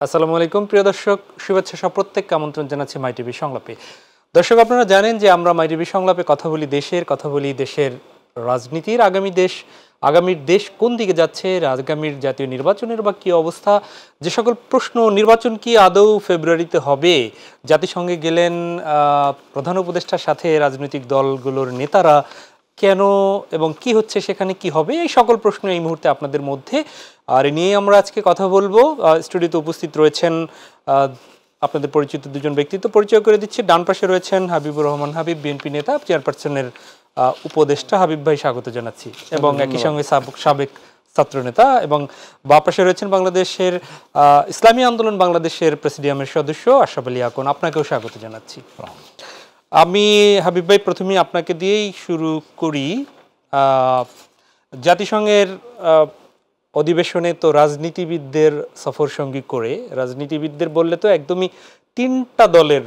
আসসালামু আলাইকুম প্রিয় দর্শক, শুভেচ্ছা সহ প্রত্যেককে আমন্ত্রণ জানাচ্ছি মাই টিভি সংলাপে। দর্শক, আপনারা জানেন যে আমরা মাই টিভি সংলাপে কথা বলি দেশের রাজনীতির, আগামীর দেশ কোন দিকে যাচ্ছে, আগামীর জাতীয় নির্বাচনের বা কী অবস্থা, যে সকল প্রশ্ন, নির্বাচন কি আদৌ ফেব্রুয়ারিতে হবে, জাতিসংঘে গেলেন প্রধান উপদেষ্টার সাথে রাজনৈতিক দলগুলোর নেতারা, কেন এবং কি হচ্ছে, সেখানে কি হবে, এই সকল প্রশ্ন এই মুহূর্তে আপনাদের মধ্যে। আর এ নিয়ে আমরা আজকে কথা বলবো। স্টুডিওতে উপস্থিত রয়েছেন আপনাদের পরিচিত দুজন ব্যক্তিত্ব, পরিচয় করে দিচ্ছি। ডান পাশে রয়েছেন হাবিবুর রহমান হাবিব, বিএনপি নেতা, চেয়ারপারসনের উপদেষ্টা। হাবিব ভাই, স্বাগত জানাচ্ছি। এবং একই সঙ্গে সাবেক ছাত্রনেতা। এবং বাঁ পাশে রয়েছেন বাংলাদেশের ইসলামী আন্দোলন বাংলাদেশের প্রেসিডিয়ামের সদস্য আশরাফ আলী আকন, আপনাকেও স্বাগত জানাচ্ছি। আমি হাবিব ভাই প্রথমেই আপনাকে দিয়েই শুরু করি। জাতিসংঘের অধিবেশনে তো রাজনীতিবিদদের সফর সঙ্গী করে, রাজনীতিবিদদের বললে তো একদমই তিনটা দলের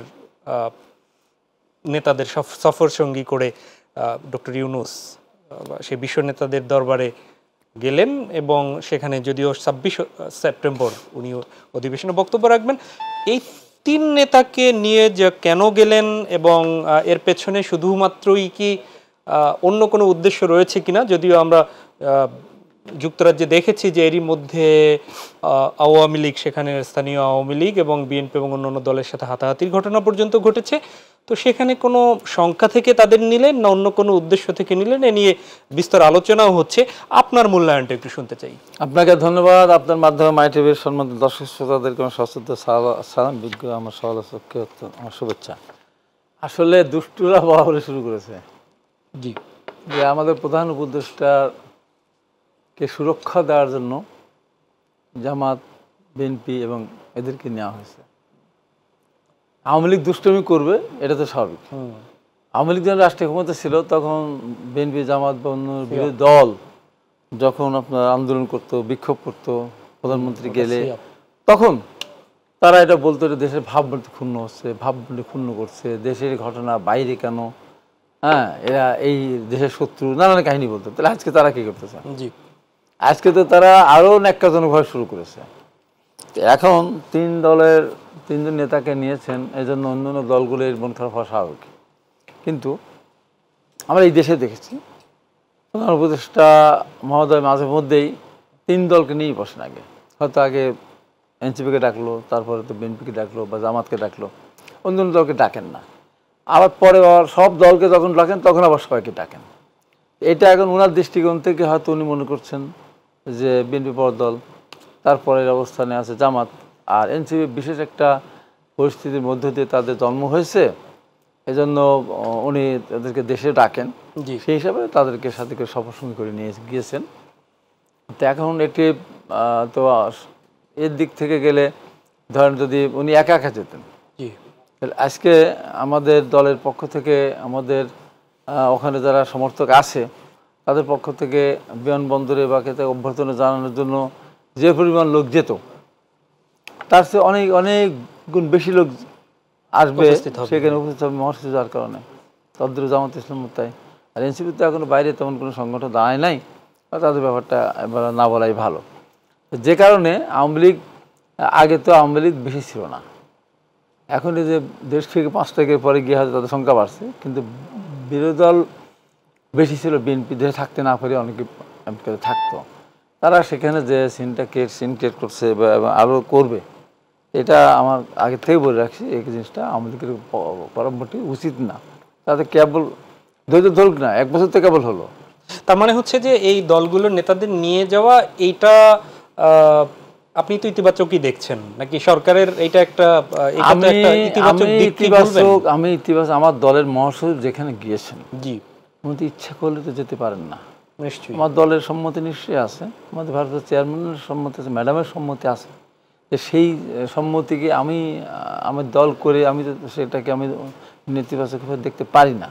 নেতাদের সফর সঙ্গী করে ডক্টর ইউনূস সেই বিশ্ব নেতাদের দরবারে গেলেন। এবং সেখানে যদিও 26 সেপ্টেম্বর উনি অধিবেশনে বক্তব্য রাখবেন, এই তিন নেতাকে নিয়ে যে কেন গেলেন এবং এর পেছনে শুধুমাত্রই কি অন্য কোনো উদ্দেশ্য রয়েছে কিনা, যদিও আমরা যুক্তরাজ্যে দেখেছি যে এরই মধ্যে আওয়ামী লীগ, সেখানে স্থানীয় আওয়ামী লীগ এবং বিএনপি এবং অন্যান্য দলের সাথে হাতাহাতির ঘটনা পর্যন্ত ঘটেছে। তো সেখানে কোনো সংখ্যা থেকে তাদের নিলেন না অন্য কোনো উদ্দেশ্য থেকে নিলেন, এ নিয়ে বিস্তর আলোচনাও হচ্ছে। আপনার মূল্যায়নটা একটু শুনতে চাই। আপনাকে ধন্যবাদ। আপনার মাধ্যমে মাই টিভির সম্মানিত দর্শক শ্রোতাদেরকে আমার সশ্রদ্ধ সালাম, বিজ্ঞ আমার সহলোচককে আমার শুভেচ্ছা। আসলে দুষ্টুরা বলা বলে শুরু করেছে জি, যে আমাদের প্রধান উপদেষ্টাকে সুরক্ষা দেওয়ার জন্য জামাত, বিএনপি এবং এদেরকে নেওয়া হয়েছে। আওয়ামী লীগ দুষ্টুমি করবে, এটা তো স্বাভাবিক। আওয়ামী লীগ যখন রাষ্ট্রীয় ক্ষমতা ছিল তখন বিএনপি, জামাত বা অন্য বিরোধী দল যখন আপনার আন্দোলন করতো, বিক্ষোভ করতো, প্রধানমন্ত্রী গেলে তখন তারা এটা বলতো যে দেশের ভাবমূর্তি ক্ষুণ্ণ হচ্ছে, ভাবমূর্তি ক্ষুণ্ণ করছে, দেশের ঘটনা বাইরে কেন, এরা এই দেশের শত্রু, নানান কাহিনী বলতো। তাহলে আজকে তারা কি করতেছে? জি, আজকে তো তারা আরও ন্যাক্কাজনকভাবে শুরু করেছে। এখন তিনজন নেতাকে নিয়েছেন, এই জন্য অন্য অন্য দলগুলোর মন খারাপ হওয়া স্বাভাবিক। কিন্তু আমরা এই দেশে দেখেছি প্রধান উপদেষ্টা মহোদয় মাঝে মধ্যেই তিন দলকে নিয়েই বসেন। হয়তো আগে এনসিপিকে ডাকলো, তারপরে তো বিএনপিকে ডাকলো বা জামাতকে ডাকলো, অন্য দলকে ডাকেন না। আবার পরে সব দলকে যখন ডাকেন তখন আবার সবাইকে ডাকেন। এটা এখন ওনার দৃষ্টিকোণ থেকে হয়তো উনি মনে করছেন যে বিএনপি বড় দল, তারপরের অবস্থানে আছে জামাত, আর এনসিপি বিশেষ একটা পরিস্থিতির মধ্য দিয়ে তাদের জন্ম হয়েছে, এজন্য উনি তাদেরকে দেশে ডাকেন। সেই হিসাবে তাদেরকে সাথে করে সফরসঙ্গী করে নিয়ে গিয়েছেন। তো এখন একটি তো এর দিক থেকে গেলে ধরেন যদি উনি একা একা যেতেন, তাহলে আজকে আমাদের দলের পক্ষ থেকে, আমাদের ওখানে যারা সমর্থক আছে তাদের পক্ষ থেকে বিমানবন্দরে বা খেতে অভ্যর্থনা জানানোর জন্য যে পরিমাণ লোক যেত, তার চেয়ে অনেক অনেক গুণ বেশি লোক আসবে সেখানে উপস্থিত হবে মহাসচিব যাওয়ার কারণে। তদ্র জামাত ইসলাম তাই। আর এনসিপি তো এখনো বাইরে তেমন কোনো সংগঠন দাঁড়ায় নাই, তাদের ব্যাপারটা এবার না বলাই ভালো। যে কারণে আওয়ামী লীগ, আগে তো আওয়ামী লীগ বেশি ছিল না, এখন এই যে দেশ থেকে 5 তারিখের পরে গিয়ে হয়তো তাদের সংখ্যা বাড়ছে, কিন্তু বিরোধী দল বেশি ছিল। বিএনপি দেশে থাকতে না পারে অনেকে থাকতো, তারা সেখানে যে সিন ক্রিয়েট করছে এবং আরও করবে, এটা আমার আগে থেকে বলে রাখছি। এই জিনিসটা আওয়ামী লীগের পরবর্তী উচিত না। তাতে কেবল ধৈর্য ধরুক না, 1 বছর তো কেবল হলো। তার মানে হচ্ছে যে এই দলগুলোর নেতাদের নিয়ে যাওয়া, এইটা আপনি তো ইতিবাচকই দেখছেন নাকি সরকারের? এইটা একটা ইতিবাচক। আমার দলের মহাসচিব যেখানে গিয়েছেন, জি, উনি তো ইচ্ছা করলে তো যেতে পারেন না। নিশ্চয়ই আমার দলের সম্মতি নিশ্চয়ই আছে, আমাদের ভারতের চেয়ারম্যানের সম্মতি আছে, ম্যাডামের সম্মতি আছে। যে সেই সম্মতিকে আমার দল করে আমি সেটাকে আমি নেতিবাচকভাবে দেখতে পারি না।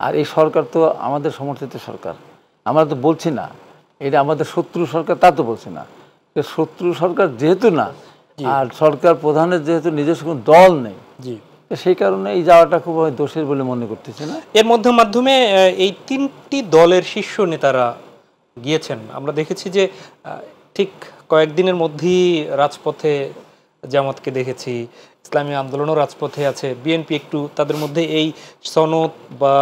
আর এই সরকার তো আমাদের সমর্থিত সরকার, আমরা তো বলছি না এটা আমাদের শত্রু সরকার, তা তো বলছি না। শত্রু সরকার যেহেতু না, আর সরকার প্রধানের যেহেতু নিজস্ব কোনো দল নেই, জি, সেই কারণে এই যাওয়াটা খুব দোষের বলে মনে করতেছে না। এর মাধ্যমে এই 3টি দলের শীর্ষ নেতারা গিয়েছেন। আমরা দেখেছি যে ঠিক কয়েকদিনের মধ্যেই রাজপথে জামাতকে দেখেছি, ইসলামী আন্দোলনও রাজপথে আছে, বিএনপি একটু তাদের মধ্যে এই সনদ বা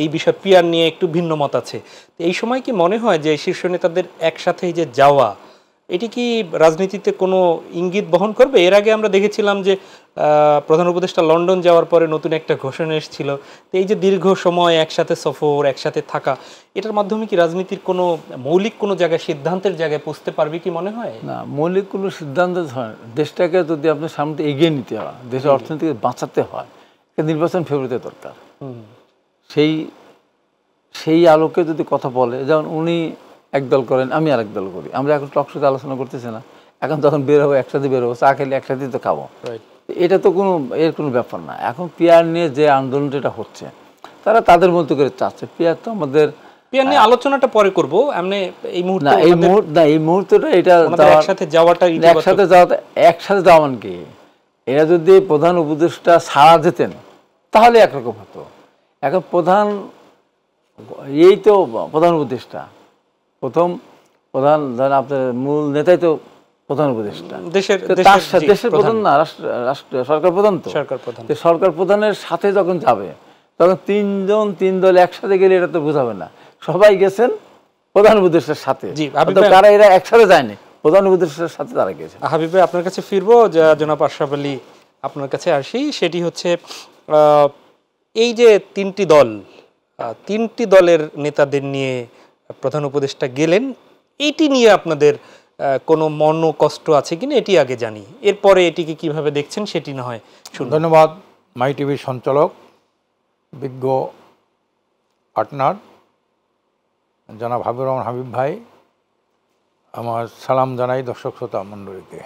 এই বিষয় পিয়ার নিয়ে একটু ভিন্ন মত আছে। তো এই সময় কি মনে হয় যে শীর্ষ নেতাদের একসাথে এই যে যাওয়া, এটি কি রাজনীতিতে কোনো ইঙ্গিত বহন করবে? এর আগে আমরা দেখেছিলাম যে প্রধান উপদেষ্টা লন্ডন যাওয়ার পরে নতুন একটা ঘোষণা এসেছিল। তো এই যে দীর্ঘ সময় একসাথে সফর, একসাথে থাকা, এটার মাধ্যমে কি রাজনীতির কোনো মৌলিক কোনো জায়গায় সিদ্ধান্তের জায়গায় পৌঁছতে পারবে কি মনে হয়? না, মৌলিক কোনো সিদ্ধান্ত হয়, দেশটাকে যদি আপনার সামনে এগিয়ে নিতে হয়, দেশের অর্থনীতিকে বাঁচাতে হয়, নির্বাচন ফেব্রুয়ারিতে দরকার। সেই সেই আলোকে যদি কথা বলে, যেমন উনি একদল করেন, আমি আরেক দল করি, আমরা এখন টকশোতে আলোচনা করতেছি না, এখন তখন বের হবো, একসাথে বের হবো, চা খেলে একসাথেই তো খাবো, এটা তো এর কোনো ব্যাপার না। এখন পিয়ার নিয়ে যে আন্দোলনটা এটা হচ্ছে, তারা তাদের মতো করে চাচ্ছে। পিয়ার তো আমাদের পিয়ার নিয়ে আলোচনাটা পরে করবো, এমনি এই মুহূর্তে এই মুহূর্তটা এটা একসাথে যাওয়াটা, একসাথে যাওয়া মানে কি, এরা যদি প্রধান উপদেষ্টা ছাড়া যেতেন তাহলে একরকম হতো। এখন এই তো প্রধান উপদেষ্টা, প্রধান ধরেন আপনার মূল নেতাই তো প্রধান উপদেষ্টা, দেশের প্রধান না, সরকার প্রধান। তো সরকার প্রধানের সাথে যখন যাবে, তখন তিন দল একসাথে গেলে এটা তো বোঝাবে না, সবাই গেছেন প্রধান উপদেষ্টার সাথে, তারা এরা একসাথে যায়নি, প্রধান উপদেষ্টার সাথে তারা গেছে। হাবিব ভাই, আপনার কাছে ফিরবো, জনাব আশরাফ আলী আপনার কাছে আসি। সেটি হচ্ছে এই যে তিনটি দলের নেতাদের নিয়ে প্রধান উপদেষ্টা গেলেন, এইটি নিয়ে আপনাদের কোনো মন কষ্ট আছে কিনা এটি আগে জানি, এরপরে এটিকে কিভাবে দেখছেন সেটি না হয় শুনুন। ধন্যবাদ মাই টিভির সঞ্চালক, বিজ্ঞ পার্টনার জনাব হাবিবুর রহমান হাবিব ভাই, আমার সালাম জানাই দর্শক শ্রোতা মণ্ডলীকে।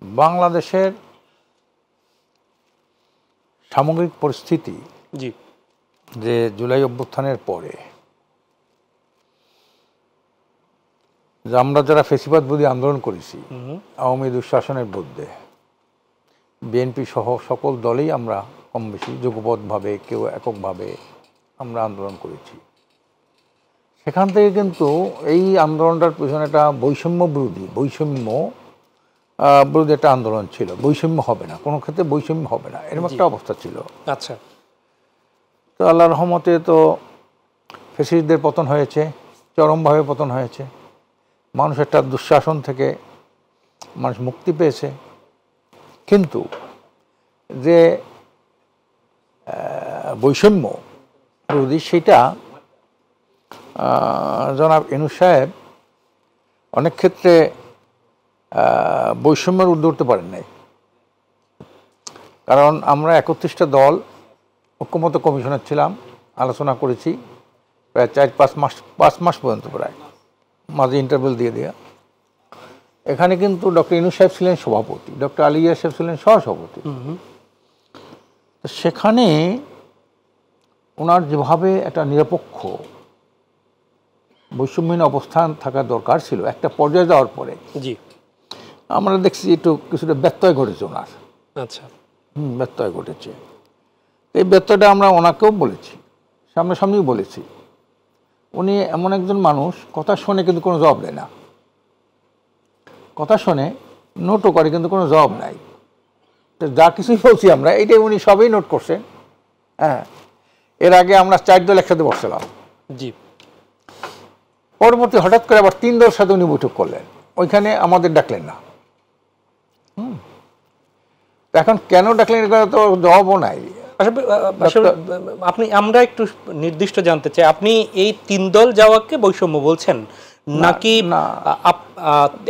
বাংলাদেশের সামগ্রিক পরিস্থিতি যে জুলাই অভ্যুত্থানের পরে যে আমরা যারা ফেসিবাদ বিরোধী আন্দোলন করেছি আওয়ামী দুঃশাসনের বিরুদ্ধে, বিএনপি সহ সকল দলেই আমরা কম বেশি যুগপথভাবে, কেউ এককভাবে আমরা আন্দোলন করেছি। সেখান থেকে কিন্তু এই আন্দোলনটার পিছনে একটা বৈষম্য বিরোধী একটা আন্দোলন ছিল। বৈষম্য হবে না, কোনো ক্ষেত্রে বৈষম্য হবে না, এরকম একটা অবস্থা ছিল। আচ্ছা, তো আল্লাহর রহমতে তো ফ্যাসিস্টদের পতন হয়েছে, চরমভাবে পতন হয়েছে, মানুষ একটা দুঃশাসন থেকে মানুষ মুক্তি পেয়েছে। কিন্তু যে বৈষম্য বিরোধী, সেটা জনাব ইউনূস সাহেব অনেক ক্ষেত্রে বৈষম্যের ঊর্ধ্বে উঠতে পারেন নাই। কারণ আমরা 31টা দল ঐক্যমত্য কমিশনের ছিলাম, আলোচনা করেছি প্রায় 5 মাস পর্যন্ত, প্রায় মাঝে ইন্টারভেল দিয়ে দেওয়া। এখানে কিন্তু ডক্টর ইউনূস সাহেব ছিলেন সভাপতি, ডক্টর আলী ইয়ার সাহেব ছিলেন সহসভাপতি। সেখানে ওনার যেভাবে একটা নিরপেক্ষ বৈষম্যহীন অবস্থান থাকা দরকার ছিল, একটা পর্যায়ে যাওয়ার পরে আমরা দেখছি একটু কিছুটা ব্যত্যয় ঘটেছে ওনার। আচ্ছা, ব্যত্যয় ঘটেছে। এই ব্যত্যয়টা আমরা ওনাকেও বলেছি, সামনাসামনিও বলেছি। উনি এমন একজন মানুষ, কথা শোনে কিন্তু কোনো জবাব দেয় না, কথা শোনে, নোটও করে কিন্তু কোনো জবাব নাই। তো যা কিছুই বলছি আমরা, এইটাই উনি সবই নোট করছেন। হ্যাঁ, এর আগে আমরা 4 দল একসাথে বসছিলাম, পরবর্তী হঠাৎ করে আবার 3 দলের সাথে উনি বৈঠক করলেন, ওইখানে আমাদের ডাকলেন না। এখন কেন ডাকলেন এটা তো জবাবও নাই। আমরা একটু নির্দিষ্ট জানতে চাই, আপনি এই 3 দল যাওয়াকে বৈষম্য বলছেন নাকি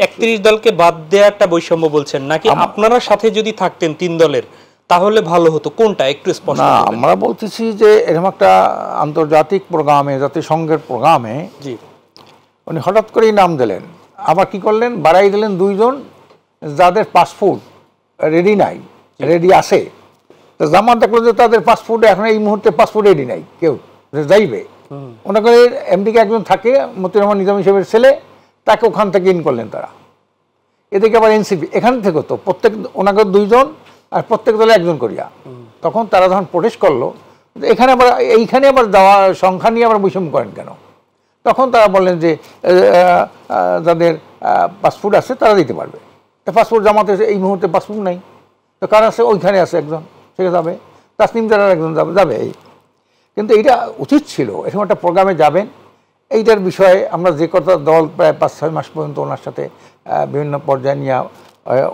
31 দলকে বাদ দেওয়াটা বৈষম্য বলছেন, নাকি আপনারা সাথে যদি থাকতেন 3 দলের তাহলে ভালো হতো, কোনটা একটু স্পষ্ট? না, আমরা বলতেছি যে এরকম একটা আন্তর্জাতিক প্রোগ্রামে, জাতিসংঘের প্রোগ্রামে উনি হঠাৎ করেই নাম দিলেন, আবার কি করলেন, বাড়াই দিলেন 2 জন যাদের পাসপোর্ট রেডি নাই, রেডি আছে। তো জামাত দেখলো যে তাদের পাসপোর্ট এখন এই মুহূর্তে পাসপোর্ট রেডি নাই, কেউ যাইবে। মনে করে এমডিকে একজন থাকে, মতিউর রহমান নিজামী সাহেবের ছেলে, তাকে ওখান থেকে ইন করলেন তারা। এদিকে আবার এনসিপি এখান থেকে, তো প্রত্যেক ওনাকে 2 জন আর প্রত্যেক দলে 1 জন করিয়া। তখন তারা যখন প্রোটেস্ট করলো, এইখানে আবার যাওয়া সংখ্যা নিয়ে আবার বৈষম্য করেন কেন? তখন তারা বললেন যে যাদের পাসপোর্ট আছে তারা দিতে পারবে। পাসপোর্ট জামাতে এই মুহূর্তে পাসপোর্ট নাই, তো কার আছে? ওইখানে আছে একজন, সে যাবে। তাসনিম জারার একজন যাবে এই। কিন্তু এইটা উচিত ছিল এরকম একটা প্রোগ্রামে যাবেন। এইটার বিষয়ে আমরা যে কথা দল প্রায় 5-6 মাস পর্যন্ত ওনার সাথে বিভিন্ন পর্যায়ে নিয়ে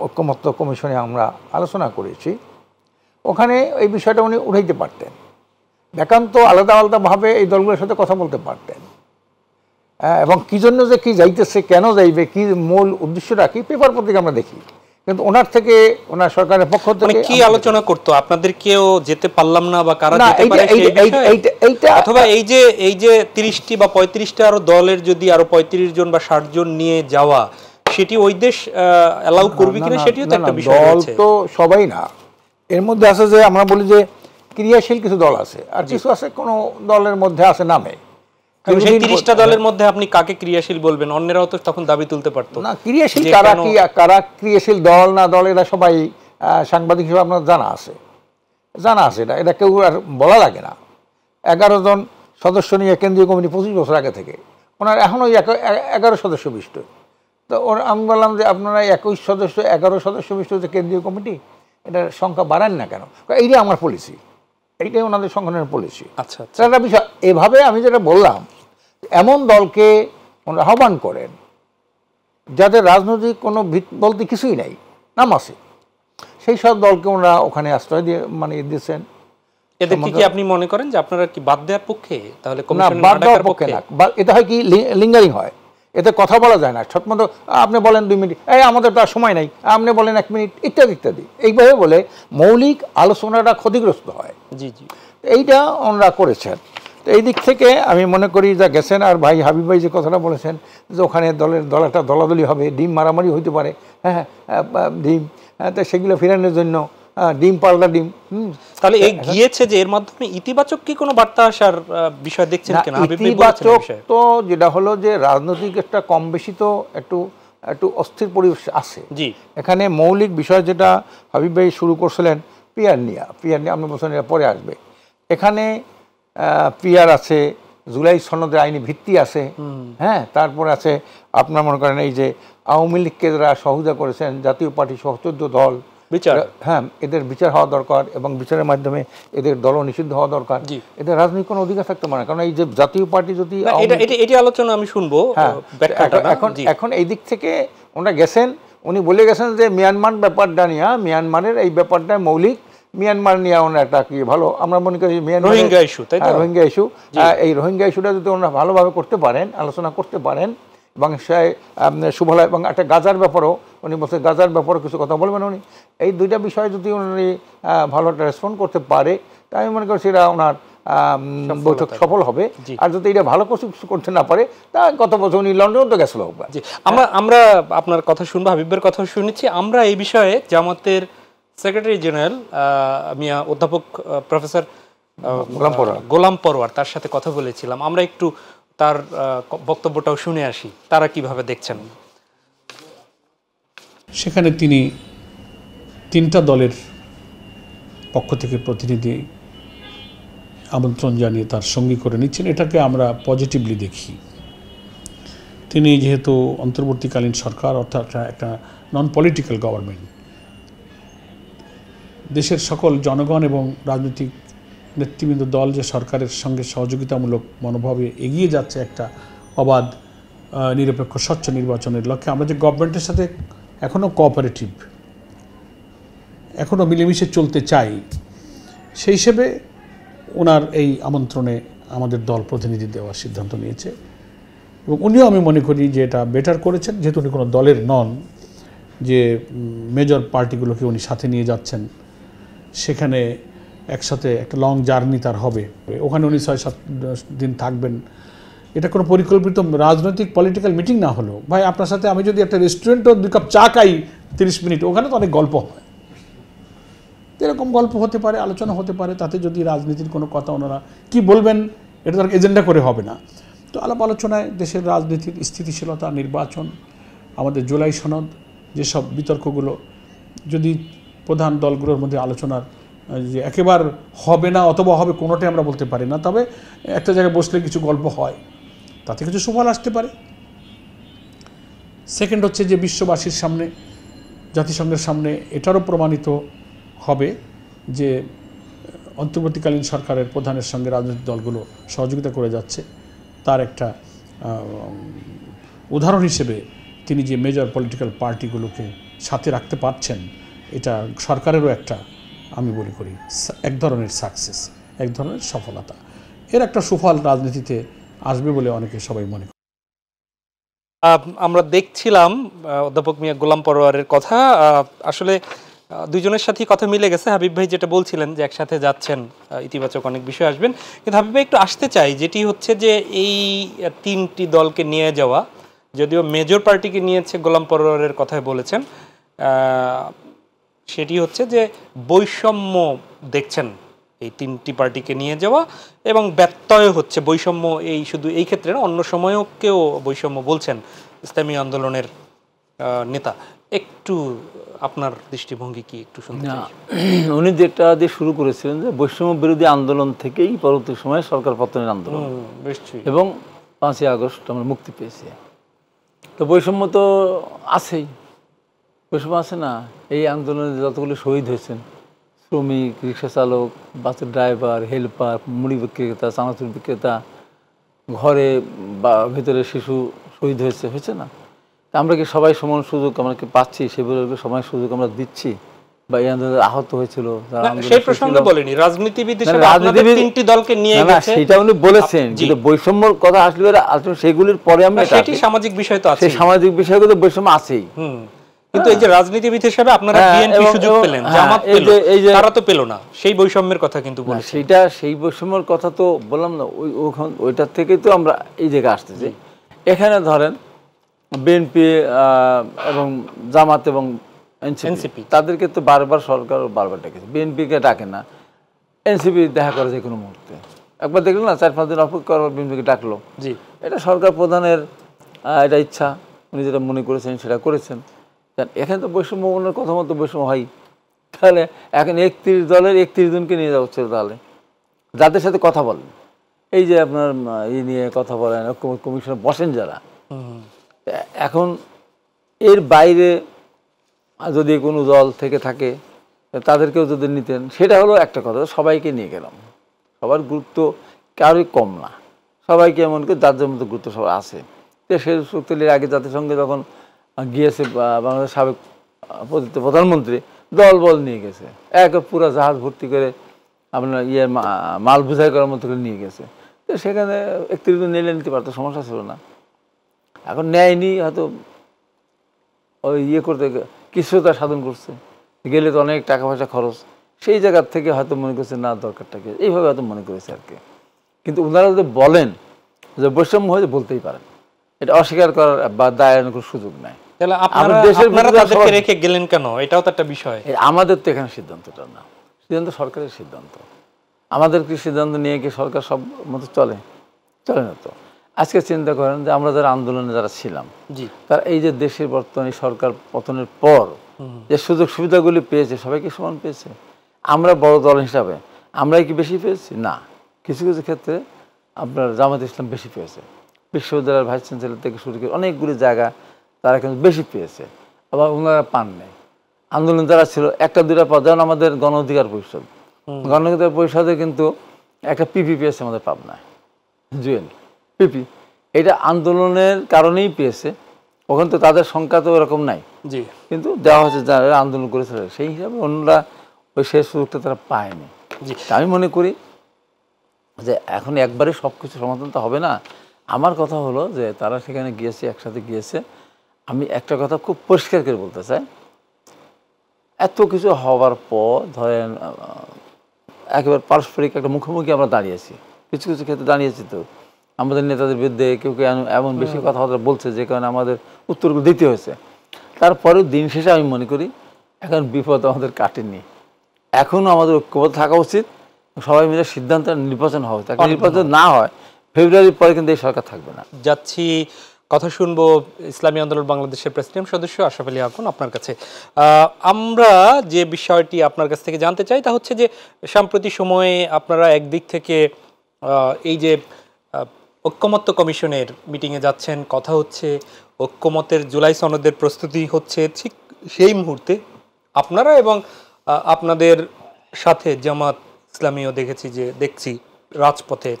ঐক্যমত্য কমিশনে আমরা আলোচনা করেছি। ওখানে এই বিষয়টা উনি উঠাইতে পারতেন, একান্ত আলাদা আলাদাভাবে এই দলগুলোর সাথে কথা বলতে পারতেন, এবং কী জন্য যে কী যাইতেছে, কেন যাইবে, কি মূল উদ্দেশ্যটা কি, পেপার পত্রিকা আমরা দেখি। কিন্তু ওনার থেকে, ওনার সরকারের পক্ষ থেকে কি আলোচনা করতো? আপনাদের কেউ যেতে পারলাম না বা কারা যেতে পারে এইটা, অথবা এই যে 30টি বা 35টা আরো দলের যদি আরো 35 জন বা 60 জন নিয়ে যাওয়া, সেটি ওই দেশ অ্যালাউ করবে কিনা সেটিও তো একটা বিষয় আছে। দল তো সবাই না, এর মধ্যে আছে যে আমরা বলি যে ক্রিয়াশীল কিছু দল আছে, আর কিছু আছে কোনো দলের মধ্যে আছে নামে। সেই 30টা দলের মধ্যে আপনি কাকে ক্রিয়াশীল বলবেন? অন্যরাও তো তখন দাবি তুলতে পারতো না। ক্রিয়াশীল কারা ক্রিয়াশীল দল না দল, এরা সবাই সাংবাদিক হিসেবে আপনার জানা আছে, এটা কেউ আর বলা লাগে না। 11 জন সদস্য নিয়ে কেন্দ্রীয় কমিটি 25 বছর আগে থেকে, ওনার এখনও 11 সদস্য বিশিষ্ট। তো আমি বললাম যে আপনারা 11 সদস্য বিশিষ্ট যে কেন্দ্রীয় কমিটি, এটার সংখ্যা বাড়ান না কেন? এইটাই আমার পলিসি, এইটাই ওনাদের সংগঠনের পলিসি। আচ্ছা, একটা বিষয় এভাবে আমি যেটা বললাম, এমন দলকে ওনারা আহ্বান করেন যাদের রাজনৈতিক কোনো ভিত বলতে কিছুই নাই, নাম আছে, সেই সব দলকে ওনারা ওখানে আশ্রয় দিয়ে দিয়েছেন। এদেরকে কি আপনি মনে করেন যে আপনারা কি বাদ দেওয়ার পক্ষে? তাহলে না, বাদ দেওয়ার পক্ষে না। এটা হয় কি, লিঙ্গারিং হয়, এতে কথা বলা যায় না ঠিকমতো। আপনি বলেন 2 মিনিট, আমাদের তো আর সময় নাই, আপনি বলেন 1 মিনিট, ইত্যাদি ইত্যাদি, এইভাবে বলে মৌলিক আলোচনাটা ক্ষতিগ্রস্ত হয়। জি জি, এইটা ওনারা করেছেন। তো এই দিক থেকে আমি মনে করি যা গেছেন, আর ভাই হাবিব ভাই যে কথাটা বলেছেন যে ওখানে দলটা দলাদলি হবে, ডিম মারামারি হইতে পারে, ডিম, তো সেগুলো ফেরানোর জন্য ডিম পাল্টা ডিম। তাহলে এই গিয়েছে যে এর মাধ্যমে ইতিবাচক কি কোনো বার্তা আসার বিষয় দেখছেন কিনা? ইতিবাচক তো যেটা হলো যে রাজনৈতিক একটা কম বেশি তো একটু অস্থির পরিবেশ আছে। জি, এখানে মৌলিক বিষয় যেটা হাবিব ভাই শুরু করছিলেন, পিয়ার নিয়ে আমরা বলছেন এটা পরে আসবে। এখানে পিয়ার আছে, জুলাই সনদের আইনি ভিত্তি আছে, তারপর আছে আপনার মনে করেন এই যে আওয়ামী লীগকে যারা সহযোগিতা করেছেন, জাতীয় পার্টি সহ 14 দল, বিচার, এদের বিচার হওয়া দরকার, এবং বিচারের মাধ্যমে এদের দল নিষিদ্ধ হওয়া দরকার। এদের রাজনৈতিক কোনো অধিকার থাকতে পারে না, কারণ এই যে জাতীয় পার্টি যদি এটি আলোচনা আমি শুনবো। এখন এই দিক থেকে ওনারা গেছেন, উনি বলে গেছেন যে মিয়ানমার ব্যাপারটা নিয়ে, মিয়ানমারের এই ব্যাপারটা মৌলিক, মিয়ানমার নিয়ে ওনারা একটা কি ভালো, আমরা মনে করি রোহিঙ্গা ইস্যু, এই রোহিঙ্গা ইস্যুটা যদি ওনারা ভালোভাবে করতে পারেন, আলোচনা করতে পারেন, এবং সে শুভলয়, এবং একটা গাজার ব্যাপারও উনি বলছে, গাজার ব্যাপারও কিছু কথা বলবেন উনি। এই দুইটা বিষয় যদি উনি ভালো একটা রেসপন্ড করতে পারে, তাই আমি মনে করি সেটা ওনার বৈঠক সফল হবে। আর যদি এটা ভালো কিছু করতে না পারে, তা গত বছর উনি লন্ডন তো গেছিল। আমরা আপনার কথা শুনবো, হাবিবের কথা শুনেছি। আমরা এই বিষয়ে জামাতের সেক্রেটারি জেনারেল মিয়া অধ্যাপক প্রফেসর গোলাম পরোয়ার, তার সাথে কথা বলেছিলাম। আমরা একটু তার বক্তব্যটাও শুনে আসি, তারা কিভাবে দেখছেন। সেখানে তিনি 3টা দলের পক্ষ থেকে প্রতিনিধি আমন্ত্রণ জানিয়ে তার সঙ্গী করে নিচ্ছেন, এটাকে আমরা পজিটিভলি দেখি। তিনি যেহেতু অন্তর্বর্তীকালীন সরকার, অর্থাৎ একটা নন পলিটিক্যাল গভর্নমেন্ট, দেশের সকল জনগণ এবং রাজনৈতিক নেতৃবৃন্দ দল যে সরকারের সঙ্গে সহযোগিতামূলক মনোভাবে এগিয়ে যাচ্ছে একটা অবাধ, নিরপেক্ষ, স্বচ্ছ নির্বাচনের লক্ষ্যে, আমরা যে গভর্নমেন্টের সাথে এখনও কোঅপারেটিভ, এখনও মিলেমিশে চলতে চাই, সেই হিসেবে ওনার এই আমন্ত্রণে আমাদের দল প্রতিনিধি দেওয়ার সিদ্ধান্ত নিয়েছে। এবং উনিও আমি মনে করি যে এটা বেটার করেছেন, যেহেতু উনি কোনো দলের নন, যে মেজর পার্টিগুলোকে উনি সাথে নিয়ে যাচ্ছেন, সেখানে একসাথে একটা লং জার্নি তার হবে, ওখানে উনি 6-7 দিন থাকবেন। এটা কোনো পরিকল্পিত রাজনৈতিক পলিটিক্যাল মিটিং না হলেও, ভাই আপনার সাথে আমি যদি একটা রেস্টুরেন্টও 2 কাপ চা খাই 30 মিনিট, ওখানে তো অনেক গল্প হয়, এরকম গল্প হতে পারে, আলোচনা হতে পারে। তাতে যদি রাজনীতির কোনো কথা ওনারা কি বলবেন, এটা তার এজেন্ডা করে হবে না। তো আলাপ আলোচনায় দেশের রাজনীতির স্থিতিশীলতা, নির্বাচন, আমাদের জুলাই সনদ, যেসব বিতর্কগুলো, যদি প্রধান দলগুলোর মধ্যে আলোচনার যে একেবারে হবে না অথবা হবে, কোনোটাই আমরা বলতে পারি না, তবে একটা জায়গায় বসলে কিছু গল্প হয়, তাতে কিছু সুফল আসতে পারে। সেকেন্ড হচ্ছে যে বিশ্ববাসীর সামনে, জাতিসংঘের সামনে এটারও প্রমাণিত হবে যে অন্তর্বর্তীকালীন সরকারের প্রধানের সঙ্গে রাজনৈতিক দলগুলো সহযোগিতা করে যাচ্ছে, তার একটা উদাহরণ হিসেবে তিনি যে মেজর পলিটিক্যাল পার্টিগুলোকে সাথে রাখতে পারছেন, এটা সরকারেরও একটা, আমি মনে করি, এক ধরনের সাকসেস, এক ধরনের সফলতা। এর একটা সুফল রাজনীতিতে আসবে বলে অনেকে সবাই মনে করে। আমরা দেখছিলাম অধ্যাপক মিয়া গোলাম পরোয়ারের কথা, আসলে দুইজনের সাথেই কথা মিলে গেছে। হাবিব ভাই যেটা বলছিলেন যে একসাথে যাচ্ছেন, ইতিবাচক অনেক বিষয় আসবেন, কিন্তু হাবিব ভাই একটু আসতে চাই, যেটি হচ্ছে যে এই তিনটি দলকে নিয়ে যাওয়া, যদিও মেজর পার্টিকে নিয়েছে গোলাম পরোয়ারের কথায় বলেছেন, সেটি হচ্ছে যে বৈষম্য দেখছেন এই তিনটি পার্টিকে নিয়ে যাওয়া, এবং ব্যত্যয় হচ্ছে বৈষম্য, এই শুধু এই ক্ষেত্রে না, অন্য সময়েও কেউ বৈষম্য বলছেন ইসলামী আন্দোলনের নেতা। একটু আপনার দৃষ্টিভঙ্গি কি একটু শুনতে চাই। উনি যেটা দিয়ে শুরু করেছিলেন যে বৈষম্য বিরোধী আন্দোলন থেকেই পরবর্তী সময়ে সরকার পতনের আন্দোলন, এবং 5ই আগস্ট আমরা মুক্তি পেয়েছি। তো বৈষম্য তো আছেই, বৈষম্য আছে না? এই আন্দোলনে যতগুলো শহীদ হয়েছেন, শ্রমিক, রিক্সা চালক, বাসের ড্রাইভার, হেল্পার, মুড়ি বিক্রেতা, চানাচুর বিক্রেতা, ঘরে বা ভেতরে শিশু শহীদ হয়েছে না? আমরা কি সবাই সমান সুযোগ আমরা কি পাচ্ছি? সেগুলোকে সবাই সুযোগ আমরা দিচ্ছি? বা এই আন্দোলনে আহত হয়েছিল সেই প্রসঙ্গে বলেনি, রাজনীতিবিদ হিসেবে আপনাদের তিনটি দলকে নিয়ে গেছে, সেটা উনি বলেছেন, কিন্তু বৈষম্যর কথা আসলে সেগুলির পরে আমরা, সেটি সামাজিক বিষয় তো আছে, সেই সামাজিক বিষয়গুলো বৈষম্য আছেই। কিন্তু এই যে রাজনীতিবিদ হিসেবে আপনারা বিএনপি সুযোগ পেলেন, জামাত পেল, তারা তো পেল না, সেই বৈষম্যের কথা কিন্তু বলেন। সেটা সেই বৈষম্যের কথা তো বললাম না, ওইটার থেকেই তো আমরা এই জায়গায় আসতেছি। এখানে ধরেন বিএনপি এবং জামাত এবং এনসিপি, তাদেরকে তো বারবার সরকার বারবার ডেকেছে, বিএনপিকে ডাকে না, এনসিপি দেখা করে যে কোনো মুহূর্তে। একবার দেখলেন না, 4-5 দিন অপেক্ষা করার বিএনপিকে ডাকলো। এটা সরকার প্রধানের এটা ইচ্ছা, উনি যেটা মনে করেছেন সেটা করেছেন। এখানে তো বৈষম্য মনের কথা মতো বৈষম্য হয়, তাহলে এখন 31 দলের 31 জনকে নিয়ে যাওয়া হচ্ছে, তাহলে যাদের সাথে কথা বলেন, এই যে আপনার এই নিয়ে কথা বলেন, কমিশনে বসেন যারা, এখন এর বাইরে যদি কোনো দল থেকে থাকে তাদেরকেও যদি নিতেন, সেটা হলো একটা কথা। সবাইকে নিয়ে গেলাম, সবার গুরুত্ব কারোই কম না, সবাইকে এমন করে যার যার মতো গুরুত্ব সবার আছে। তো সেই শক্তির আগে জাতিসংঘে যখন গিয়েছে বাংলাদেশ সাবেক প্রধানমন্ত্রী, দল বল নিয়ে গেছে, এক পুরো জাহাজ ভর্তি করে আপনার মাল বোঝাই করার মতো করে নিয়ে গেছে। তো সেখানে 31 জন নিলে নিতে পারতো, সমস্যা ছিল না। এখন নেয়নি, হয়তো ওই করতে কিছুটা সাধন করছে, গেলে তো অনেক টাকা পয়সা খরচ, সেই জায়গার থেকে হয়তো মনে করছে না দরকারটাকে, এইভাবে হয়তো মনে করেছে আর কি। কিন্তু ওনারা যদি বলেন যে বৈষম্য হয়েছে, বলতেই পারেন, এটা অস্বীকার করার বা দায়ের কোনো সুযোগ নাই। আমাদের তো এখানে সিদ্ধান্তটা না, সিদ্ধান্ত সরকারের সিদ্ধান্ত। আমাদের কি সিদ্ধান্ত নিয়ে কি সরকার সব মতো চলে না তো। আজকে চিন্তা করেন যে আমরা যারা আন্দোলনে যারা ছিলাম, তারা এই যে দেশের বর্তমানে সরকার পতনের পর যে সুযোগ সুবিধাগুলি পেয়েছে, সবাই কি সমান পেয়েছে? আমরা বড় দল হিসাবে আমরাই কি বেশি পেয়েছি? না, কিছু কিছু ক্ষেত্রে আপনার জামাত ইসলাম বেশি পেয়েছে, বিশ্ববিদ্যালয়ের ভাইস চ্যান্সেলর থেকে শুরু করে অনেকগুলি জায়গা তারা কিন্তু বেশি পেয়েছে, আবার ওনারা পান নাই। আন্দোলন যারা ছিল 1-2টা পদ, যেমন আমাদের গণ অধিকার পরিষদ, গণ অধিকার পরিষদে কিন্তু একটা পিপি পেয়েছে আমাদের পাবনায়, জুয়েল পিপি, এটা আন্দোলনের কারণেই পেয়েছে। ওখানে তো তাদের সংখ্যা তো এরকম নাই, কিন্তু দেওয়া হয়েছে যারা আন্দোলন করেছিল, সেই হিসাবে অন্যরা ওই শেষ সুযোগটা তারা পায়নি। আমি মনে করি যে এখন একবারে সব কিছু সমাধান তো হবে না। আমার কথা হলো যে তারা সেখানে গিয়েছে, একসাথে গিয়েছে। আমি একটা কথা খুব পরিষ্কার করে বলতে চাই, এত কিছু হওয়ার পর ধরেন একেবারে পারস্পরিক একটা মুখোমুখি আমরা দাঁড়িয়েছি, কিছু কিছু ক্ষেত্রে দাঁড়িয়েছি। তো আমাদের নেতাদের বিরুদ্ধে কেউ কেউ এমন বেশি কথাবার্তা বলছে যে কারণে আমাদের উত্তরগুলো দিতে হয়েছে। তারপরেও দিন শেষে আমি মনে করি এখন বিপদ আমাদের কাটেনি, এখনও আমাদের ঐক্যবদ্ধ থাকা উচিত, সবাই মিলে সিদ্ধান্ত নির্বাচন হওয়া উচিত। নির্বাচন না হয় ফেব্রুয়ারির পরে কিন্তু এই সরকার থাকবে না। যাচ্ছি কথা শুনবো ইসলামী আন্দোলন বাংলাদেশের প্রেসিডেন্ট সদস্য আশরাফ আলী আকুন আপনার কাছে। আমরা যে বিষয়টি আপনার কাছ থেকে জানতে চাই তা হচ্ছে যে সাম্প্রতিক সময়ে আপনারা একদিক থেকে এই যে ঐক্যমত্য কমিশনের মিটিংয়ে যাচ্ছেন, কথা হচ্ছে, ঐক্যমতের জুলাই সনদের প্রস্তুতি হচ্ছে, ঠিক সেই মুহূর্তে আপনারা এবং আপনাদের সাথে জামাত ইসলামীও দেখছি রাজপথে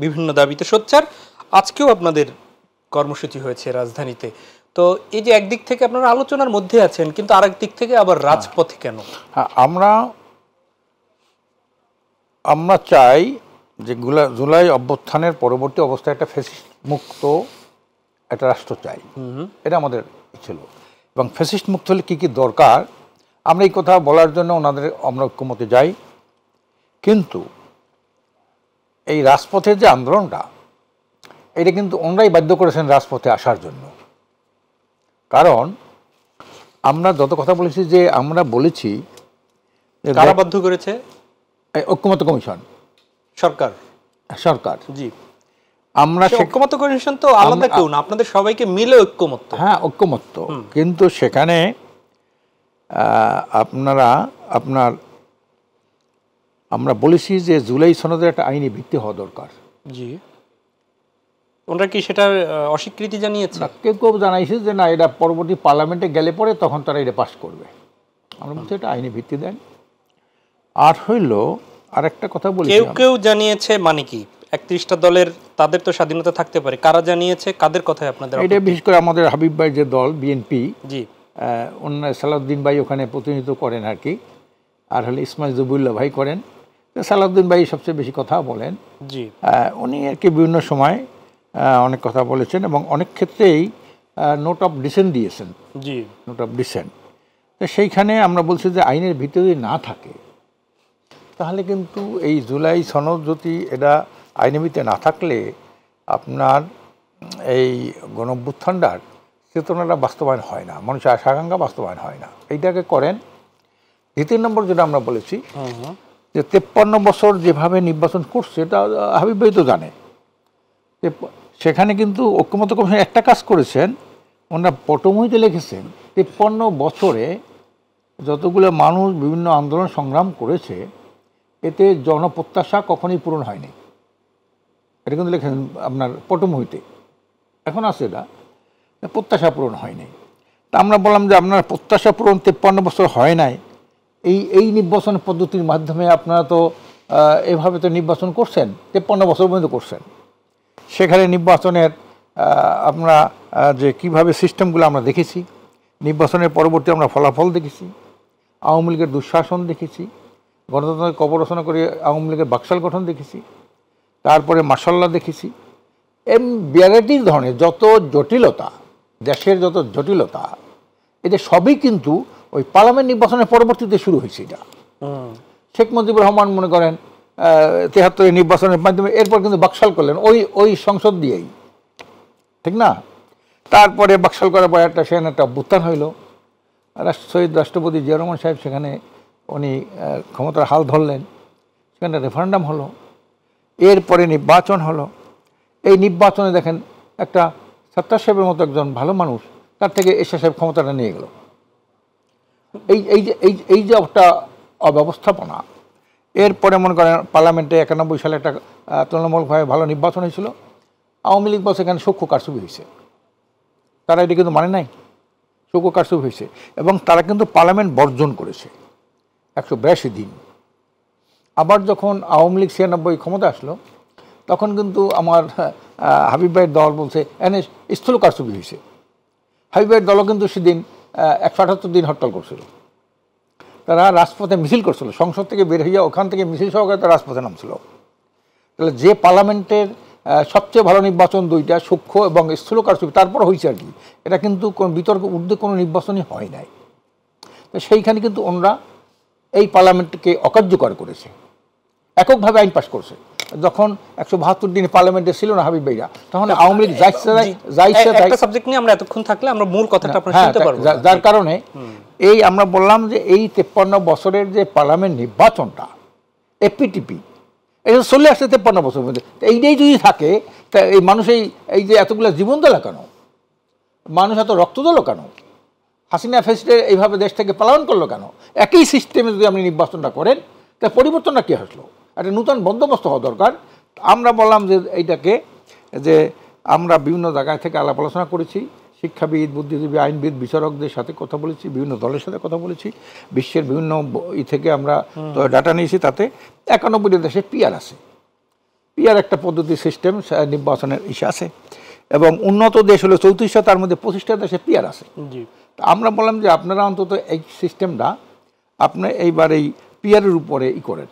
বিভিন্ন দাবিতে সোচ্চার। আজকেও আপনাদের কর্মসূচি হয়েছে রাজধানীতে। তো এই যে একদিক থেকে আপনারা আলোচনার মধ্যে আছেন, কিন্তু আরেক দিক থেকে আবার রাজপথে কেন? হ্যাঁ, আমরা চাই যে জুলাই অভ্যুত্থানের পরবর্তী অবস্থায় একটা ফ্যাসিস্ট মুক্ত একটা রাষ্ট্র চাই, এটা আমাদের ছিল। এবং ফ্যাসিস্ট মুক্ত হলে কী কী দরকার আমরা এই কথা বলার জন্য আমরা ঐক্যমতে যাই। কিন্তু এই রাজপথের যে আন্দোলনটা, এটা কিন্তু ওনারাই বাধ্য করেছেন রাজপথে আসার জন্য। কারণ আমরা যত কথা বলেছি, যে আমরা বলেছি কারা বাধ্য করেছে? ঐক্যমত্য কমিশন, সরকার। জি, আমরা ঐক্যমত্য কমিশন তো আলাদা কেউ না, আপনাদের সবাইকে মিলে ঐক্যমত্য। হ্যাঁ, ঐক্যমত্য। কিন্তু সেখানে আমরা বলেছি যে জুলাই সনদের একটা আইনি ভিত্তি হওয়া দরকার। জি, ওনারা কি সেটার অস্বীকৃতি জানিয়েছে? কেউ কেউ জানাইছে যে না, এটা পরবর্তী পার্লামেন্টে গেলে পরে তখন তারা এটা পাস করবে। আমরা বলছি এটা আইনি ভিত্তি দেন। আর হইল আরেকটা কথা বলি, কেউ কেউ জানিয়েছে মানে কি? 31টা দলের তাদের তো স্বাধীনতা থাকতে পারে, কারা জানিয়েছে, কাদের কথায় আপনাদের? এটা বিশেষ করে আমাদের হাবিব ভাই যে দল বিএনপি, জি, সালাউদ্দিন ভাই ওখানে প্রতিনিধিত্ব করেন আর কি, আর হলে ইসমাইল জুবুল্লাহ ভাই করেন। সালাউদ্দিন ভাই সবচেয়ে বেশি কথা বলেন। জি, উনি আর কি বিভিন্ন সময় অনেক কথা বলেছেন এবং অনেক ক্ষেত্রেই নোট অফ ডিসেন্ট দিয়েছেন। জি, নোট অফ ডিসেন্ট। তো সেইখানে আমরা বলছি যে আইনের ভিতরে যদি না থাকে, তাহলে কিন্তু এই জুলাই সনদ যদি এটা আইনের ভিতরে না থাকলে আপনার এই গণঅভ্যুত্থানটার চেতনাটা বাস্তবায়ন হয় না, মানুষের আশা আকাঙ্ক্ষা বাস্তবায়ন হয় না। এইটাকে করেন। দ্বিতীয় নম্বর যেটা আমরা বলেছি যে 53 বছর যেভাবে নির্বাচন করছে, এটা হাবিব ভাই তো জানে। সেখানে কিন্তু ঐক্যমত্য কমিশন একটা কাজ করেছেন, ওনারা পটভূমিতে লিখেছেন 53 বছরে যতগুলো মানুষ বিভিন্ন আন্দোলন সংগ্রাম করেছে, এতে জনপ্রত্যাশা কখনোই পূরণ হয়নি। এটা কিন্তু লিখেছেন আপনার পটভূমিতে, এখন আছে এটা, প্রত্যাশা পূরণ হয়নি। তা আমরা বললাম যে আপনার প্রত্যাশা পূরণ 53 বছর হয় নাই, এই নির্বাচন পদ্ধতির মাধ্যমে আপনারা তো এভাবে তো নির্বাচন করছেন, 53 বছর পর্যন্ত করছেন। সেখানে নির্বাচনের আমরা যে কিভাবে সিস্টেমগুলো আমরা দেখেছি, নির্বাচনের পরবর্তী আমরা ফলাফল দেখেছি, আওয়ামী লীগের দুঃশাসন দেখেছি, গণতন্ত্রের কবর রচনা করে আওয়ামী লীগের বাকশাল গঠন দেখেছি, তারপরে মাশাল্লাহ দেখেছি। ভ্যারাইটিস ধরনের যত জটিলতা, দেশের যত জটিলতা, এটা সবই কিন্তু ওই পার্লামেন্ট নির্বাচনের পরবর্তীতে শুরু হয়েছে। এটা শেখ মুজিবুর রহমান মনে করেন 73 নির্বাচনের মাধ্যমে, এরপর কিন্তু বাকশাল করলেন ওই সংসদ দিয়েই, ঠিক না? তারপরে বাকশাল করার পর সেখানে একটা অভ্যুত্থান হইল, শহীদ রাষ্ট্রপতি জিয়া রহমান সাহেব সেখানে উনি ক্ষমতার হাল ধরলেন, সেখানে রেফারেন্ডাম হলো, এরপরে নির্বাচন হলো। এই নির্বাচনে দেখেন একটা সত্তার সাহেবের মতো একজন ভালো মানুষ, তার থেকে এরশাদ সাহেব ক্ষমতাটা নিয়ে গেল। এই যে একটা অব্যবস্থাপনা। এরপরে মনে করেন পার্লামেন্টে 91 সালে একটা তুলনামূলকভাবে ভালো নির্বাচন হয়েছিল, আওয়ামী লীগ বলছে এখানে সূক্ষ্ম কারচুপি হয়েছে, তারা এটা কিন্তু মানে নাই, সূক্ষ্ম কারচুপি হয়েছে। এবং তারা কিন্তু পার্লামেন্ট বর্জন করেছে 182 দিন। আবার যখন আওয়ামী লীগ 96 ক্ষমতা আসলো, তখন কিন্তু আমার হাবিব ভাইয়ের দল বলছে এনে স্থূল কারচুপি হয়েছে। হাবিব ভাইয়ের দলও কিন্তু সেদিন 178 দিন হরতাল করছিল, তারা রাজপথে মিছিল করছিল, সংসদ থেকে বের হইয়া ওখান থেকে মিছিল সহকারে তারা রাজপথে নামছিল। তাহলে যে পার্লামেন্টের সবচেয়ে ভালো নির্বাচন দুইটা, সূক্ষ্ম এবং স্থূল কারচুপি, তারপর হয়েছে আর কি, এটা কিন্তু কোনো বিতর্ক ঊর্ধ্বে কোনো নির্বাচনই হয় নাই। তো সেইখানে কিন্তু ওনারা এই পার্লামেন্টকে অকার্যকর করেছে, এককভাবে আইন পাশ করছে। যখন 172 দিন পার্লামেন্টে ছিল না হাবিব ভাইয়া, তখন আওয়ামী লীগ একটা সাবজেক্ট নিয়ে আমরা এতক্ষণ থাকলে আমরা মূল কথাটা আপনারা শুনতে পারবো, যার কারণে এই আমরা বললাম যে এই 53 বছরের যে পার্লামেন্ট নির্বাচনটা এপিটিপি, এটা চলে আসছে 53 বছর মধ্যে। এইটাই যদি থাকে, তা এই মানুষ এই যে এতগুলো জীবন দিল কেন, মানুষ এত রক্ত দিল কেন, হাসিনা ফেসিলিটি এইভাবে দেশ থেকে পালন করলো কেন? একই সিস্টেমে যদি আপনি নির্বাচনটা করেন, তা পরিবর্তনটা কী আসলো? একটা নূতন বন্দোবস্ত হওয়া দরকার। আমরা বললাম যে এইটাকে যে আমরা বিভিন্ন জায়গায় থেকে আলাপ আলোচনা করেছি, শিক্ষাবিদ, বুদ্ধিজীবী, আইনবিদ, বিচারকদের সাথে কথা বলেছি, বিভিন্ন দলের সাথে কথা বলেছি, বিশ্বের বিভিন্ন থেকে আমরা ডাটা নিয়েছি। তাতে 91 দেশে পিআর আছে। পিআর একটা পদ্ধতি, সিস্টেম, নির্বাচনের ইস্যু আছে। এবং উন্নত দেশ হলো 34টা, তার মধ্যে 25টা দেশে পিআর আছে। আমরা বললাম যে আপনারা অন্তত এই সিস্টেমটা আপনি এইবার এই পিআরের উপরে করেন।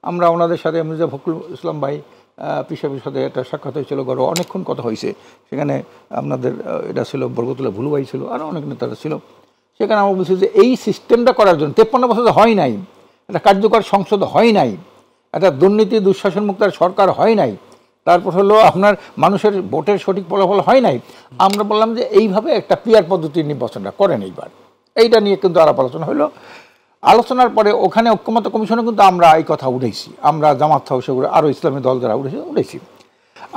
আমরা ওনাদের সাথে মির্জা ফখরুল ইসলাম ভাই পিসাবের সাথে একটা সাক্ষাৎ হয়েছিল, গড় অনেকক্ষণ কথা হয়েছে। সেখানে আপনাদের এটা ছিল বরকতুল্লাহ ভুলু ভাই ছিল, আরও অনেক নেতারা ছিল। সেখানে আমরা বলছি যে এই সিস্টেমটা করার জন্য 53 বছর হয় নাই, একটা কার্যকর সংসদ হয় নাই, একটা দুর্নীতি দুঃশাসন মুক্ত সরকার হয় নাই, তারপর হলো আপনার মানুষের ভোটের সঠিক ফলাফল হয় নাই। আমরা বললাম যে এইভাবে একটা পিআর পদ্ধতির নির্বাচনটা করেন এইবার। এইটা নিয়ে কিন্তু আলাপ আলোচনা হলো। আলোচনার পরে ওখানে ঐক্যমত্য কমিশনে কিন্তু আমরা এই কথা উঠেছি, আমরা জামাত সেগুলো আরও ইসলামী দল যারা উঠেছি।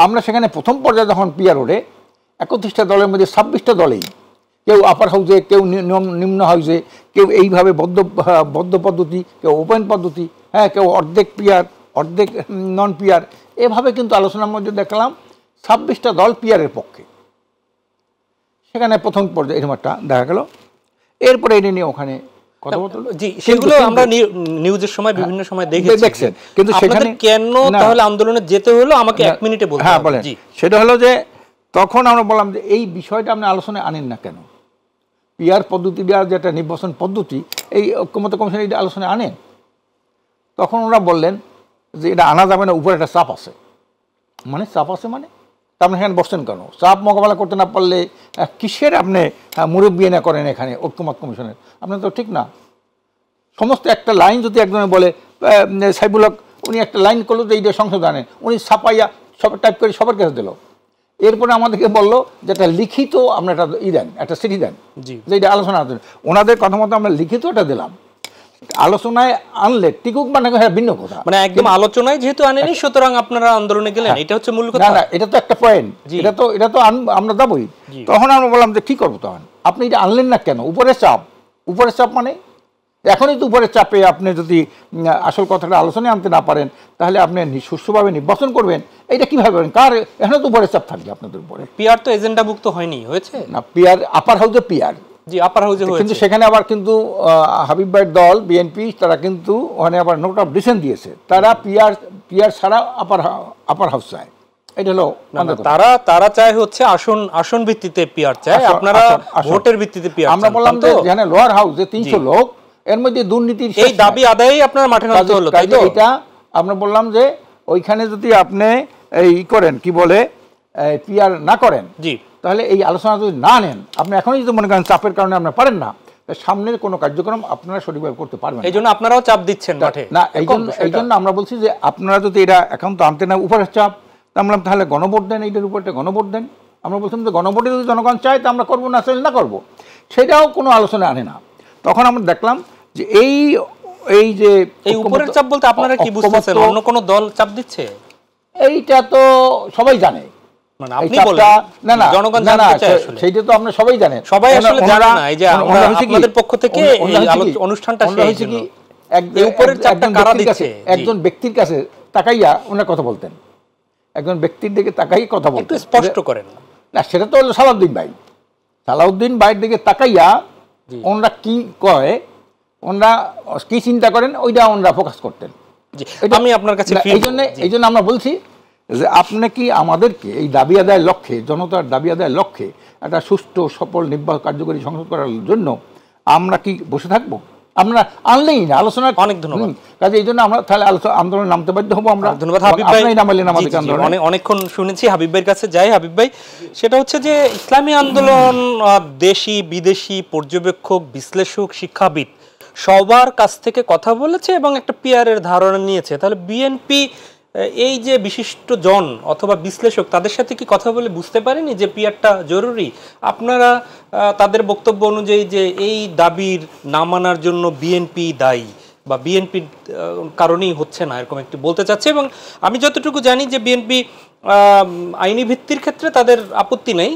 আমরা সেখানে প্রথম পর্যায়ে যখন পিআর ওঠে 31টা দলের মধ্যে 26টা দলেই, কেউ আপার হাউসে, কেউ নিম্ন হাউসে, কেউ এইভাবে বদ্ধ পদ্ধতি, কেউ ওপেন পদ্ধতি, হ্যাঁ, কেউ অর্ধেক পিআর, অর্ধেক নন পিআর, এভাবে কিন্তু আলোচনার মধ্যে দেখলাম 26টা দল পিআরের পক্ষে। সেখানে প্রথম পর্যায়ে এরকম একটা দেখা গেল। এরপরে এটা নিয়ে ওখানে কথা বলতে, জি, সেগুলো আমরা নিউজের সময় বিভিন্ন সময় দেখেছি। কিন্তু সেখানে কেন তাহলে আন্দোলনে যেতে হলো আমাকে 1 মিনিটে বলতে হবে। হ্যাঁ বলেন। সেটা হলো যে তখন আমরা বললাম যে এই বিষয়টা আপনি আলোচনায় আনেন না কেন? পিআর পদ্ধতি দেওয়ার যেটা নির্বাচন পদ্ধতি, এই ঐক্যমত্য কমিশন এটা আলোচনায় আনেন। তখন ওরা বললেন যে এটা আনা যাবে না, উপরে একটা চাপ আছে। মানে চাপ আছে মানে আপনি এখানে বসছেন কেন? চাপ মোকাবেলা করতে না পারলে কিসের আপনি মুরব্বী না করেন এখানে ঐক্যমত্য কমিশনের? আপনার তো ঠিক না। সমস্ত একটা লাইন যদি একজনে বলে, সাইবুল হক উনি একটা লাইন করলো যে এইটা সংসদ আনেন, উনি ছাপাইয়া সব টাইপ করে সবার কাছে দিল। এরপরে আমাদেরকে বললো যে একটা লিখিত আমরা একটা দেন, একটা চিঠি দেন যে এটা আলোচনা আছে। ওনাদের কথা মতো আমরা লিখিত এটা দিলাম। আলোচনায় আনলে টিকুক মানে ভিন্ন কথা, মানে একদম আলোচনায় যেহেতু আনেনি সুতরাং আপনারা আন্দোলনে গেলেন, এটা হচ্ছে মূল কথা। না, এটা তো একটা পয়েন্ট, এটা তো আমরা যাবই। তখন আমরা বললাম যে কি করবো তখন, আপনি এটা আনলেন না কেন? উপরের চাপ মানে এখনই তো উপরের চাপে আপনি যদি আসল কথাটা আলোচনায় আনতে না পারেন তাহলে আপনি সুষ্ঠুভাবে নির্বাচন করবেন, এটা কিভাবে করেন? কার এখানে তো উপরের চাপ থাকবে আপনাদের উপরে। পিআর তো এজেন্ডাভুক্ত হয়নি, হয়েছে না? পিআর আপার হাউসে পিআর, জি আপার হাউসে হয়েছে, কিন্তু সেখানে আবার কিন্তু হাবিব ভাইয়ের দল বিএনপি তারা কিন্তু ওখানে আবার নোট অফ ডিসেন্ট দিয়েছে, তারা পিআর ছাড়া আপার হাউস চায়। এটা হলো তারা চায় হচ্ছে আসন ভিত্তিতে পিআর চায়, আপনারা ভোটের ভিত্তিতে পিআর। আমরা বললাম যে যেখানে লোয়ার হাউসে 300 লোক, এর মধ্যে দুর্নীতির এই দাবি আদায়ই আপনার মাঠে নামতে হলো, তাই তো? এটা আমরা বললাম যে ওইখানে যদি আপনি এই করেন কি বলে পিআর না করেন, জি, তাহলে এই আলোচনা যদি না নেন, আপনি এখনই যদি মনে করেন চাপের কারণে আপনারা পারেন না, সামনের কোনো কার্যক্রম আপনারা সঠিকভাবে করতে পারবেন। এই জন্য আপনারাও চাপ দিচ্ছেন মাঠে না, এই জন্য আমরা বলছি যে আপনারা যদি এটা এখন তো আনতে না উপরের চাপ, আমরা তাহলে গণভোট দেন, এইটার উপর একটা গণভোট দেন। আমরা বলছিলাম যে গণভোটে যদি জনগণ চায় তা আমরা করবো, না চাইলে না করবো, সেটাও কোনো আলোচনা আনে না। তখন আমরা দেখলাম যে এই যে এই উপরের চাপ বলতে আপনারা কি বুঝতেছেন? অন্য কোনো দল চাপ দিচ্ছে? এইটা তো সবাই জানে, মানে আপনি বলেন না না জনগণ জানতে চায়, আসলে সেইটা তো আপনারা সবাই জানেন। সবাই আসলে জানে না। এই যে আমরা আপনাদের পক্ষ থেকে এই অনুষ্ঠানটা শেষ কি এই উপরের চাপটা কারা দিচ্ছে? একজন ব্যক্তির কাছে তাকাইয়া ওনারা কথা বলতেন, একজন ব্যক্তির দিকে তাকাই কথা বলতেন। একটু স্পষ্ট করেন না। সেটা তো হলো সালাউদ্দিন ভাইয়ের দিকে তাকাইয়া ওনারা কি কয়, ওনারা কি চিন্তা করেন, ওইটা ওনারা ফোকাস করতেন। আমি আপনার কাছে এই জন্য আমরা বলছি যে আপনি কি আমাদেরকে এই দাবি আদায়ের লক্ষ্যে, জনতার দাবি আদায়ের লক্ষ্যে একটা সুষ্ঠু সফল নির্বাচন কার্যকরী সংসদ করার জন্য আমরা কি বসে থাকবো? আপনারা আনলেই না আলোচনা। অনেক ধন্যবাদ। কাজে এই জন্য আমরা তাহলে আন্দোলনে নামতে বাধ্য হবো। আমরা ধন্যবাদ হাবিব ভাই, নামালেন আমাদেরকে আন্দোলনে। অনেকক্ষণ শুনেছি হাবিব ভাইয়ের কাছে যাই। হাবিব ভাই, সেটা হচ্ছে যে ইসলামী আন্দোলন দেশি বিদেশি পর্যবেক্ষক, বিশ্লেষক, শিক্ষাবিদ সবার কাছ থেকে কথা বলেছে এবং একটা পিআরের ধারণা নিয়েছে। তাহলে বিএনপি এই যে বিশিষ্ট জন অথবা বিশ্লেষক, তাদের সাথে কি কথা বলে বুঝতে পারেনি যে পিআরটা জরুরি? আপনারা তাদের বক্তব্য অনুযায়ী যে এই দাবির না মানার জন্য বিএনপি দায়ী বা বিএনপির কারণেই হচ্ছে না, এরকম একটু বলতে চাচ্ছে। এবং আমি যতটুকু জানি যে বিএনপি আইনি ভিত্তির ক্ষেত্রে তাদের আপত্তি নেই,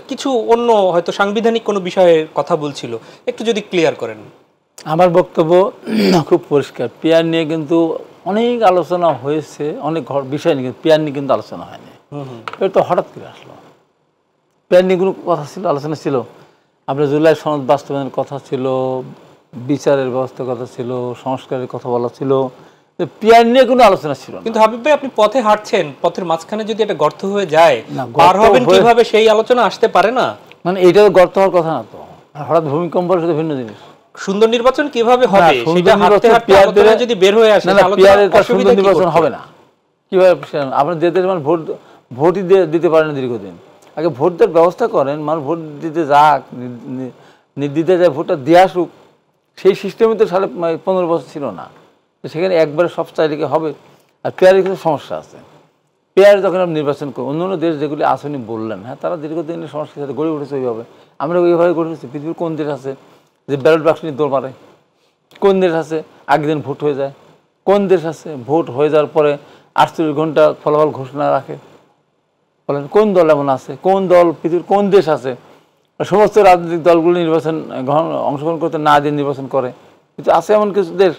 কিছু অন্য হয়তো সাংবিধানিক কোনো বিষয়ে কথা বলছিল, একটু যদি ক্লিয়ার করেন। আমার বক্তব্য খুব পরিষ্কার। পিআর নিয়ে কিন্তু অনেক আলোচনা হয়েছে, অনেক বিষয় নিয়ে, পিআর নিয়ে কিন্তু আলোচনা হয়নি। এটা তো হঠাৎ করে আসলো। পেয়ার নিয়ে কোনো কথা ছিল, আলোচনা ছিল, আপনার জুলাই সনদ বাস্তবায়নের কথা ছিল, বিচারের ব্যবস্থার কথা ছিল, সংস্কারের কথা বলা ছিল, পেয়ার নিয়ে কোনো আলোচনা ছিল না। কিন্তু হাবিব ভাই, আপনি পথে হাঁটছেন, পথের মাঝখানে যদি একটা গর্ত হয়ে যায়, পার হবেন কিভাবে, সেই আলোচনা আসতে পারে না? মানে এইটা গর্ত হওয়ার কথা না তো, হঠাৎ ভূমিকম্প সেটা ভিন্ন জিনিস। সুন্দর নির্বাচন কিভাবে হবে সেটা হাঁটতে হাঁটতে পেয়ার আলোচনা যদি বের হয়ে আসে, পেয়ারের সুন্দর নির্বাচন হবে না কিভাবে? আপনার দেশের মানুষ ভোটই দিতে পারে না দীর্ঘদিন। আগে ভোট দেওয়ার ব্যবস্থা করেন, মানুষ ভোট দিতে যাক, নির্দ্বিধায় যায় ভোটটা দিয়ে আসুক। সেই সিস্টেমে তো 15 বছর ছিল না, সেখানে একবারে সব চাইলে হবে। আর পেয়ারের কিছু সমস্যা আছে। পেয়ার যখন আপনি নির্বাচন করেন, অন্য অন্য দেশ যেগুলি আসেনি বললেন, হ্যাঁ, তারা দীর্ঘদিনের সংস্কৃতির সাথে গড়ে উঠেছে ওইভাবে। আমরা ওইভাবে গড়ে উঠেছি। পৃথিবীর কোন দেশ আছে যে ব্যালট বাক্স নিয়ে দৌড় মারে? কোন দেশ আছে আগের দিন ভোট হয়ে যায়? কোন দেশ আছে ভোট হয়ে যাওয়ার পরে 48 ঘন্টা ফলাফল ঘোষণা রাখে? বলেন কোন দল এমন আছে? কোন দল, পৃথিবীর কোন দেশ আছে সমস্ত রাজনৈতিক দলগুলো নির্বাচন অংশগ্রহণ করতে না দিয়ে নির্বাচন করে? কিন্তু আছে এমন কিছু দেশ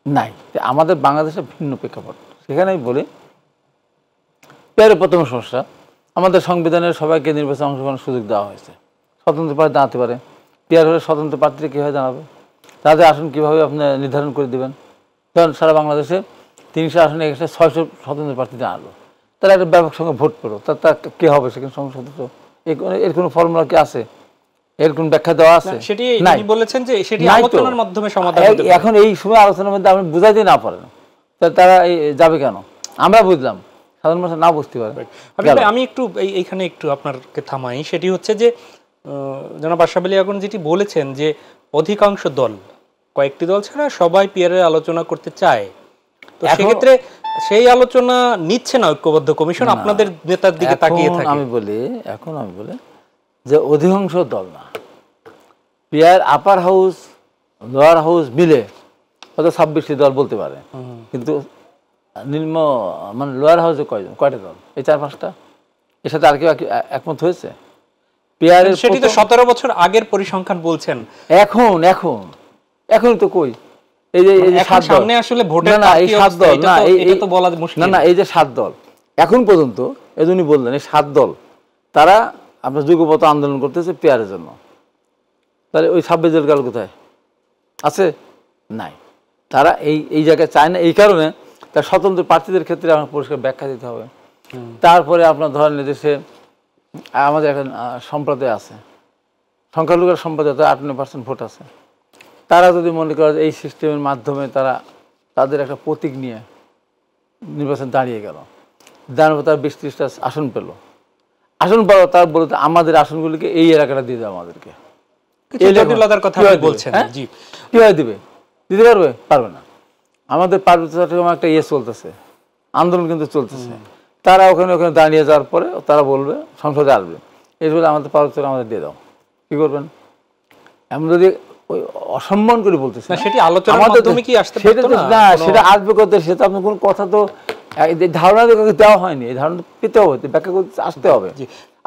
নাই। আমাদের বাংলাদেশে ভিন্ন প্রেক্ষাপট। সেখানে আমি বলি পেয়ারের প্রথম সমস্যা, আমাদের সংবিধানের সবাইকে নির্বাচনে অংশগ্রহণের সুযোগ দেওয়া হয়েছে। স্বতন্ত্র প্রার্থী দাঁড়াতে পারে। পেয়ার হলে স্বতন্ত্র প্রার্থীরা কীভাবে দাঁড়াবে? তাদের আসন কীভাবে আপনি নির্ধারণ করে দেবেন? কারণ সারা বাংলাদেশে 300 আসনে এসে 600 স্বতন্ত্র প্রার্থী দাঁড়ালো, তারা একটা ব্যাপক সঙ্গে ভোট পেলো, তার কে হবে সেখানে সংসদ সদস্য? এর কোনো ফর্মুলা কি আছে? এর কোন ব্যাখ্যা দেওয়া আছে? সেটি বলেছেন যে সেটি আলোচনার মাধ্যমে সমাধান হবে। এখন এই সময় আলোচনার মধ্যে আপনি বুঝাইতে না পারেন, তারা যাবে কেন? আমরা বুঝলাম, সাধারণ মানুষ না বুঝতে পারে। আমি একটু এইখানে একটু আপনাকে থামাই। সেটি হচ্ছে যে জনাব আশরাফ আলী এখন যেটি বলেছেন যে অধিকাংশ দল, কয়েকটি দল ছাড়া সবাই পিয়ারের আলোচনা করতে চায়, তো সেক্ষেত্রে সেই আলোচনা নিচ্ছে না ঐক্যবদ্ধ কমিশন, আপনাদের নেতার দিকে তাকিয়ে থাকে। আমি বলি যে অধিকাংশ দল না, পিয়ার আপার হাউস লোয়ার হাউস মিলে হয়তো 26টি দল বলতে পারে, কিন্তু নিম্ন মানে লোয়ার হাউসে কয়টা দল? এই 4-5টা। এর সাথে আর কেউ একমত হয়েছে? পিয়ারের সেটি তো 17 বছর আগের পরিসংখ্যান বলছেন। এখন তো কই? এই যে সামনে আসলে ভোটের না, এই 7 দল না, এটা তো বলা মুশকিল। না, এই যে 7 দল এখন পর্যন্ত, এজন্যই বললেন এই 7 দল তারা আপনার যুগপৎ আন্দোলন করতেছে পেয়ারের জন্য। তাহলে ওই 26 দল গেল কোথায়? আছে? নাই। তারা এই জায়গায় চায় না। এই কারণে তার স্বতন্ত্র প্রার্থীদের ক্ষেত্রে আমার পরিষ্কার ব্যাখ্যা দিতে হবে। তারপরে আপনার ধরেন দেশে আমাদের এখন সম্প্রদায় আছে, সংখ্যালঘুর সম্প্রদায়, 58% ভোট আছে। তারা যদি মনে করে এই সিস্টেমের মাধ্যমে তাদের একটা প্রতীক নিয়ে নির্বাচন দাঁড়িয়ে গেল, দাঁড়ানো তার 20-30টা আসন পেল, তার বলতে আমাদের আসনগুলিকে এই এলাকাটা দিয়ে দেওয়া আমাদেরকে, কিভাবে দিবে? দিতে পারবে না। আমাদের পার্বত্য চট্টগ্রামে একটা চলতেছে, আন্দোলন কিন্তু চলতেছে। তারা ওখানে দাঁড়িয়ে যাওয়ার পরে তারা বলবে সংসদে আসবে, এই বলে আমাদের পার্বত্য আমাদের দিয়ে দাও। কি করবেন? এমন যদি ওই অসম্মান করে বলতেছে সেটি আলোচনার মাধ্যমে কি আসতে পারতো না? সেটা আসবে করতে, সেটা আপনার কোনো কথা তো ধারণা দেওয়া হয়নি। এই ধারণা পেতে হবে, ব্যাখ্যা করতে আসতে হবে।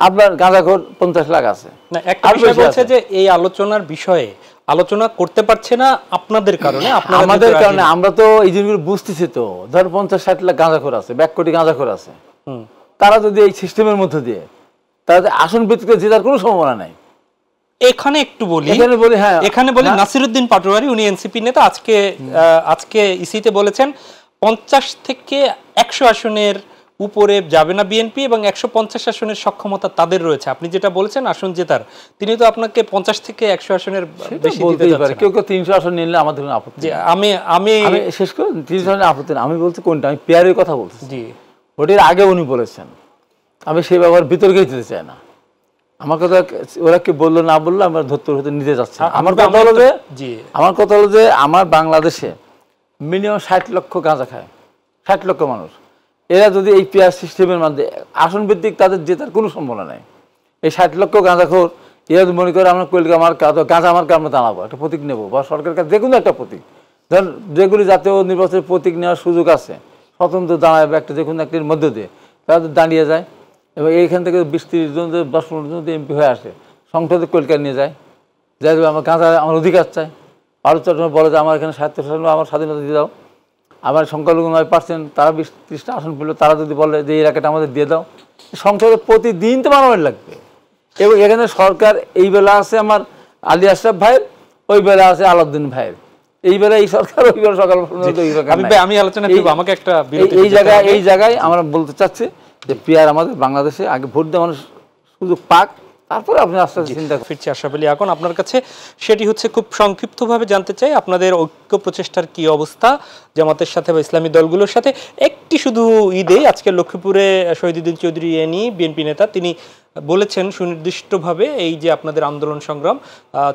আপনার গাঁজাখোর 50 লাখ আছে, একটা বিষয় বলছে যে এই আলোচনার বিষয়ে আলোচনা করতে পারছে না আপনাদের কারণে, আমাদের কারণে। আমরা তো এই জিনিসগুলো বুঝতেছি তো। ধর 50-60 লাখ গাঁজাখোর আছে, 1 কোটি গাঁজাখোর আছে। তারা যদি এই সিস্টেমের মধ্যে দিয়ে তারা আসন ভিত্তিতে জেতার কোনো সম্ভাবনা নাই। এখানে একটু বলি, এখানে বলি নাসিরউদ্দিন পাটোয়ারি, উনি এনসিপি নেতা, আজকে ইসিতে বলেছেন 50 থেকে 100 আসনের উপরে যাবে না বিএনপি এবং 150 আসনের সক্ষমতা তাদের রয়েছে। আপনি যেটা বলেছেন আসন জেতার, তিনি তো আপনাকে 50 থেকে 100 আসনের বেশি দিতে যাচ্ছেন। কেউ 300 আসন নিলে আমাদের কোনো আপত্তি নেই। আমি শেষ করে 300 আসনের আপত্তি না। আমি বলছি কোনটা, আমি পেয়ারের কথা বলছি। জি, ওটার আগে উনি বলেছেন, আমি সেই ব্যাপারে বিতর্কে যেতে চাই না। আমার কথা ওরা কি বললো না বললো আমরা ধরতে নিতে যাচ্ছি। আমার কথা হলো যে আমার বাংলাদেশে মিনিমাম 60 লক্ষ গাঁজা খায়, 60 লক্ষ মানুষ। এরা যদি এই পেয়ার সিস্টেমের মাধ্যমে আসন ভিত্তিক তাদের জেতার কোনো সম্ভাবনা নেই। এই 60 লক্ষ গাঁজাখোর এরা যদি মনে করে আমরা কলকাতা গাঁজা মার্কা আমরা দাঁড়াবো, একটা প্রতীক নেবো, বা সরকারের কাছে যে কোনো একটা প্রতীক, ধর যেগুলি জাতীয় নির্বাচনের প্রতীক নেওয়ার সুযোগ আছে, স্বতন্ত্র দাঁড়ায় একটা যে কোনো একটির মধ্যে দিয়ে তারা দাঁড়িয়ে যায় এবং এইখান থেকে 20-30 জন 10-15 জন এমপি হয়ে আসে, সংসদে কলকাতা নিয়ে যায়, আমার গাঁজা আমার অধিকার চাই। ভারত চট্টগ্রামে বলে যে আমার এখানে 70% আমার স্বাধীনতা দিয়ে দাও। আবার সংখ্যালঘু 9%, তারা 20-30টা আসন পেল, তারা যদি বলে যে এই এলাকাটা আমাদের দিয়ে দাও, সংসদে প্রতিদিন তো বানাবার লাগবে। এবং এখানে সরকার এই বেলা আছে আমার আলী আশরাফ ভাইয়ের, ওই বেলা আছে আলাউদ্দিন ভাইয়ের, এই বেলা এই সরকার, ওই বেলা সকাল পর্যন্ত ওই সরকার নাই। আমি আলোচনা করব, আমাকে একটা এই জায়গায় আমরা বলতে চাচ্ছি যে পিয়ার আমাদের বাংলাদেশে আগে ভোট দেওয়ার মানুষ সুযোগ পাক, তারপরে আপনি আস্তে আস্তে চিন্তা করুন। ফিরছি আশরাফ আলী এখন আপনার কাছে, সেটি হচ্ছে খুব সংক্ষিপ্তভাবে জানতে চাই আপনাদের ঐক্য প্রচেষ্টার কি অবস্থা জামাতের সাথে বা ইসলামী দলগুলোর সাথে। একটি শুধু ঈদে আজকে লক্ষ্মীপুরে শহীদুদ্দিন চৌধুরী এনি বিএনপি নেতা তিনি বলেছেন সুনির্দিষ্টভাবে এই যে আপনাদের আন্দোলন সংগ্রাম,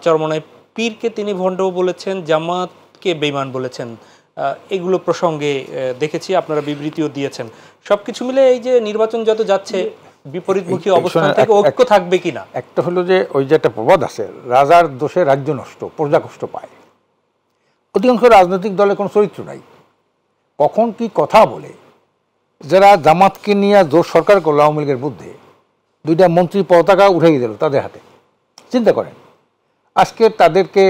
চরমনায় পীরকে তিনি ভণ্ড বলেছেন, জামাতকে বেঈমান বলেছেন, এগুলো প্রসঙ্গে দেখেছি আপনারা বিবৃতিও দিয়েছেন। সবকিছু মিলে এই যে নির্বাচন যত যাচ্ছে বিপরীতমুখী অবস্থান থেকে ঐক্য থাকবে কিনা? একটা হলো যে ওই যে একটা প্রবাদ আছে, রাজার দোষে রাজ্য নষ্ট, প্রজা কষ্ট পায়। অধিকাংশ রাজনৈতিক দলে কোনো চরিত্র নাই, কখন কি কথা বলে। যারা জামাতকে নিয়ে জোর সরকার করলো আওয়ামী লীগের বিরুদ্ধে, 2টা মন্ত্রী পতাকা উঠাই দিল তাদের হাতে, চিন্তা করেন। আজকে তাদেরকে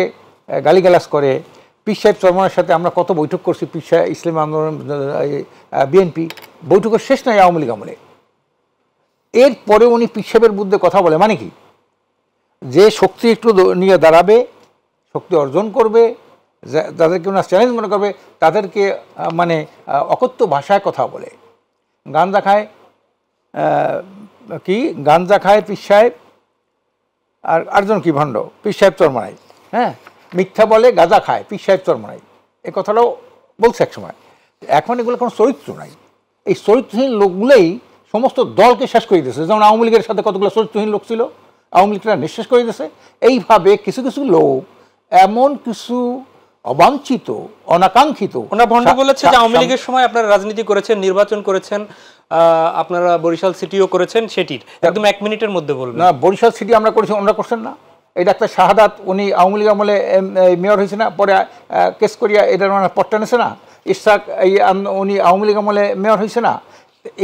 গালিগালাজ করে। পীর সাহেব চরমনের সাথে আমরা কত বৈঠক করছি, পীর সাহেব ইসলামী আন্দোলন বিএনপি, বৈঠকের শেষ নাই আওয়ামী লীগ আমলে। এরপরে উনি পীর সাহেবের বিরুদ্ধে কথা বলে, মানে কি? যে শক্তি একটু নিয়ে দাঁড়াবে, শক্তি অর্জন করবে, যাদেরকে ওনার চ্যালেঞ্জ মনে করবে, তাদেরকে মানে অকথ্য ভাষায় কথা বলে। গাঞ্জা খায় গাঞ্জা খায় পীর সাহেব, আর আরেকজন কি ভণ্ড, পীর সাহেব চরমনাই। হ্যাঁ, মিথ্যা বলে, গাঁজা খায়, পীর সাহেব চরমনাই, এ কথাটাও বলছে এক সময়। এখন এগুলো কোনো চরিত্র নাই। এই চরিত্রহীন লোকগুলোই সমস্ত দলকে শেষ করে দিয়েছে। যেমন আওয়ামী লীগের সাথে কতগুলো চরিত্রহীন লোক ছিল, আওয়ামী লীগটা নিঃশেষ করে দিয়েছে। এইভাবে কিছু কিছু লোক এমন কিছু অবাঞ্ছিত, অনাকাঙ্ক্ষিত, ওনার ভণ্ড বলেছে যে আওয়ামী লীগের সময় আপনারা রাজনীতি করেছেন, নির্বাচন করেছেন, আপনারা বরিশাল সিটিও করেছেন, সেটির একদম 1 মিনিটের মধ্যে বলবেন। না, বরিশাল সিটি আমরা করেছি, ওনারা করছেন না। এই ডাক্তার শাহাদাত, উনি আওয়ামী লীগ আমলে মেয়র হয়েছে না, পরে কেস করিয়া এটার ওনার পট্টা নেছে না। ইশাক উনি আওয়ামী লীগ আমলে মেয়র হয়েছে না।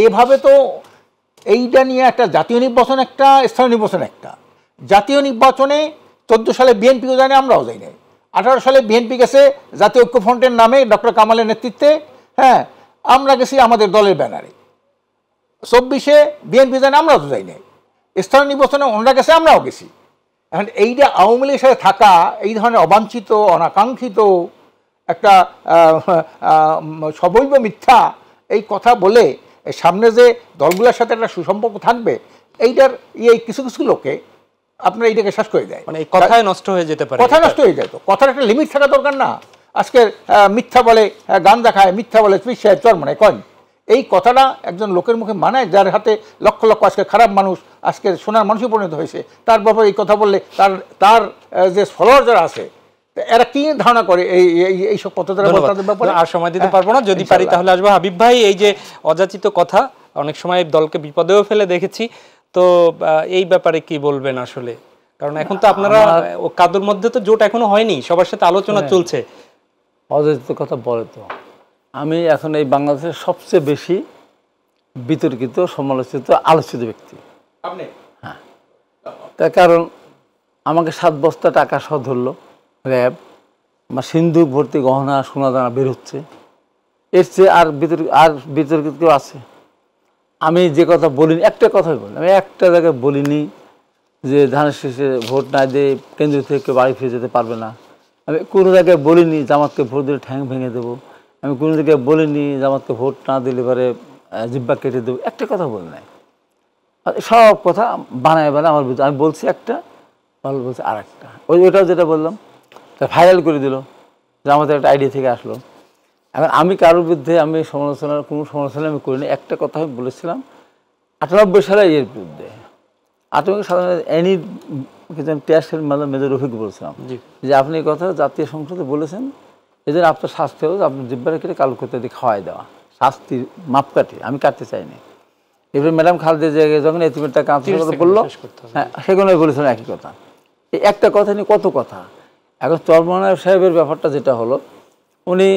এভাবে তো এইটা নিয়ে একটা জাতীয় নির্বাচন, একটা স্থানীয় নির্বাচন, একটা জাতীয় নির্বাচনে 14 সালে বিএনপিও যায় না, আমরাও যাই নাই। 18 সালে বিএনপি গেছে জাতীয় ঐক্যফ্রন্টের নামে ডক্টর কামালের নেতৃত্বে, হ্যাঁ, আমরা গেছি আমাদের দলের ব্যানারে। 24-এ বিএনপি যায় না, আমরাও তো যাই নাই। স্থানীয় নির্বাচনে ওনারা গেছে, আমরাও গেছি। এখন এইটা আওয়ামী লীগের সাথে থাকা, এই ধরনের অবাঞ্ছিত, অনাকাঙ্ক্ষিত একটা সবৈব মিথ্যা এই কথা বলে সামনে যে দলগুলোর সাথে একটা সুসম্পর্ক থাকবে, এইটার কিছু কিছু লোকে আপনার এইটাকে শেষ করে দেয়। মানে এই কথায় নষ্ট হয়ে যেতে পারে, কথা নষ্ট হয়ে যায়। তো কথার একটা লিমিট থাকা দরকার না? আজকে মিথ্যা বলে গাঁজা খায়, মিথ্যা বলে পীর সাহেব চরমনাই কন, এই কথাটা একজন লোকের মুখে মানায় যার হাতে লক্ষ লক্ষ আজকে খারাপ মানুষ আজকে সোনার মানুষে পরিণত হয়েছে, তার ব্যাপারে এই কথা বললে তার যে ফলোয়ার যারা আছে এরা কি ধারণা করে এইসব পথের ব্যাপারে? আর সময় দিতে পারবো না, যদি পারি তাহলে আসবো। হাবিব ভাই, এই যে অযাচিত কথা অনেক সময় দলকে বিপদেও ফেলে দেখেছি, তো এই ব্যাপারে কি বলবেন আসলে? কারণ এখন তো আপনারা কাদুর মধ্যে তো জোট এখনো হয়নি, সবার সাথে আলোচনা চলছে। অযাচিত কথা বলে তো, আমি এখন এই বাংলাদেশের সবচেয়ে বেশি বিতর্কিত, সমালোচিত, আলোচিত ব্যক্তি। হ্যাঁ, তার কারণ আমাকে 7 বস্তা টাকা সহ ধরলো র্যাব, বা সিন্ধুক ভর্তি গহনা সোনা দানা বের হচ্ছে, এর চেয়ে আর বিতর্কিত কেউ আছে? আমি যে কথা বলিনি, একটা কথাই বলি, আমি একটা জায়গায় বলিনি যে ধানের শেষে ভোট না দিয়ে কেন্দ্র থেকে বাড়ি ফিরে যেতে পারবে না। আমি কোনো জায়গায় বলিনি জামাতকে ভোট দিলে ঠ্যাং ভেঙে দেবো। আমি কোনো জায়গায় বলিনি জামাতকে ভোট না দিলে এবারে জিব্বা কেটে দেবো। একটা কথা বলি নাই, সব কথা বানায় আমার ভিতরে। আমি বলছি একটা, ভালো বলছি আর একটা। ওইটাও যেটা বললাম তা ভাইরাল করে দিল, যে আমাদের একটা আইডিয়া থেকে আসলো। এখন আমি কারোর বিরুদ্ধে কোনো সমালোচনা আমি করিনি। একটা কথা আমি বলেছিলাম 98 সালে এর বিরুদ্ধে, 98 সালে এনি টেস্টের মেজর রফিক বলেছিলাম যে আপনি এই কথা জাতীয় সংসদে বলেছেন, এই জন্য আপনার শাস্তি হবে আপনার জিব্বারে কেটে কালো করতে দিয়ে খাওয়াই দেওয়া, শাস্তির মাপকাঠি। আমি কাটতে চাইনি। এবার ম্যাডাম খালেদা জিয়া যখন এতিমের টাকা আনসারের কথা বললো, হ্যাঁ, সেগুলো বলেছিলাম একই কথা। এই একটা কথা নিয়ে কত কথা। এখন চরমনাই সাহেবের ব্যাপারটা যেটা হলো, উনি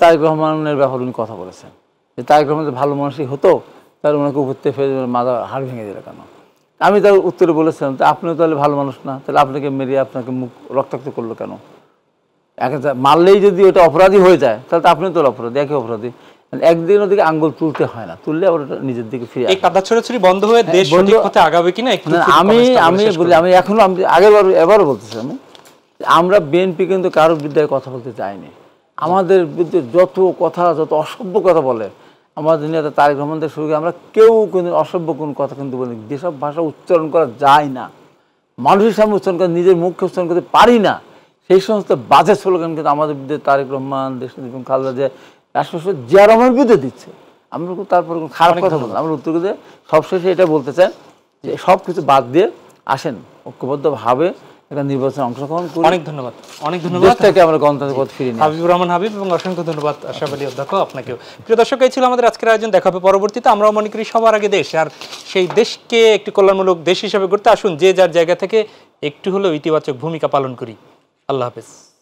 তারেক রহমানের ব্যাপারে উনি কথা বলেছেন যে তারেক রহমান যে ভালো মানুষই হতো, তার ওনাকে উপর থেকে ফেলে মাথা হাড় ভেঙে দিল কেন? আমি তার উত্তরে বলেছিলাম, তো আপনিও তাহলে ভালো মানুষ না, তাহলে আপনাকে মেরে আপনাকে মুখ রক্তাক্ত করলো কেন? মারলেই যদি ওটা অপরাধী হয়ে যায় তাহলে তো আপনি তো অপরাধী, একই অপরাধী। একদিন ওদিকে আঙ্গুল তুলতে হয় না, তুললে আবার ওটা নিজের দিকে ফিরে এই কাদা ছড়াছড়ি বন্ধ হয়ে দেশ সঠিক পথে আগাবে কিনা একটু আমি বলি, আমি এখনো এবারও বলতেছি, আমরা বিএনপি কিন্তু কারোর বিরুদ্ধে কথা বলতে চাইনি। আমাদের বিরুদ্ধে যত অসভ্য কথা বলে আমাদের নেতা তারেক রহমান থেকে শুরু করে আমরা কেউ কিন্তু অসভ্য কোনো কথা কিন্তু বলি, যেসব ভাষা উচ্চারণ করা যায় না, মানুষের সামনে উচ্চারণ করে নিজের মুখে উচ্চারণ করতে পারি না, সেই সমস্ত বাজে স্লোগান কিন্তু আমাদের বিরুদ্ধে তারেক রহমান, দেশনেত্রী খালেদা জিয়া, রাষ্ট্রপতি জিয়া রহমানের বিরুদ্ধে দিচ্ছে। আমরা তারপরে কোনো খারাপ কথা বললাম, আমরা উত্তর দিয়ে সবশেষে এটা বলতে চাই যে সব কিছু বাদ দিয়ে আসেন ঐক্যবদ্ধভাবে একটা নির্বাচনে অংশগ্রহণ করি। অনেক ধন্যবাদ, অনেক ধন্যবাদ। দেশটাকে আমরা গণতান্ত্রিক পথে ফিরিয়ে নিই। হাবিবুর রহমান হাবিব এবং অসংখ্য ধন্যবাদ আশরাফ আলী অধ্যক্ষ আপনাকেও। প্রিয় দর্শক, এই ছিল আমাদের আজকের আয়োজন। দেখা হবে পরবর্তীতে। আমরাও মনে করি সবার আগে দেশ, আর সেই দেশকে একটি কল্যাণমূলক দেশ হিসেবে গড়তে আসুন যে যার জায়গা থেকে একটু হলেও ইতিবাচক ভূমিকা পালন করি। আল্লাহ হাফেজ।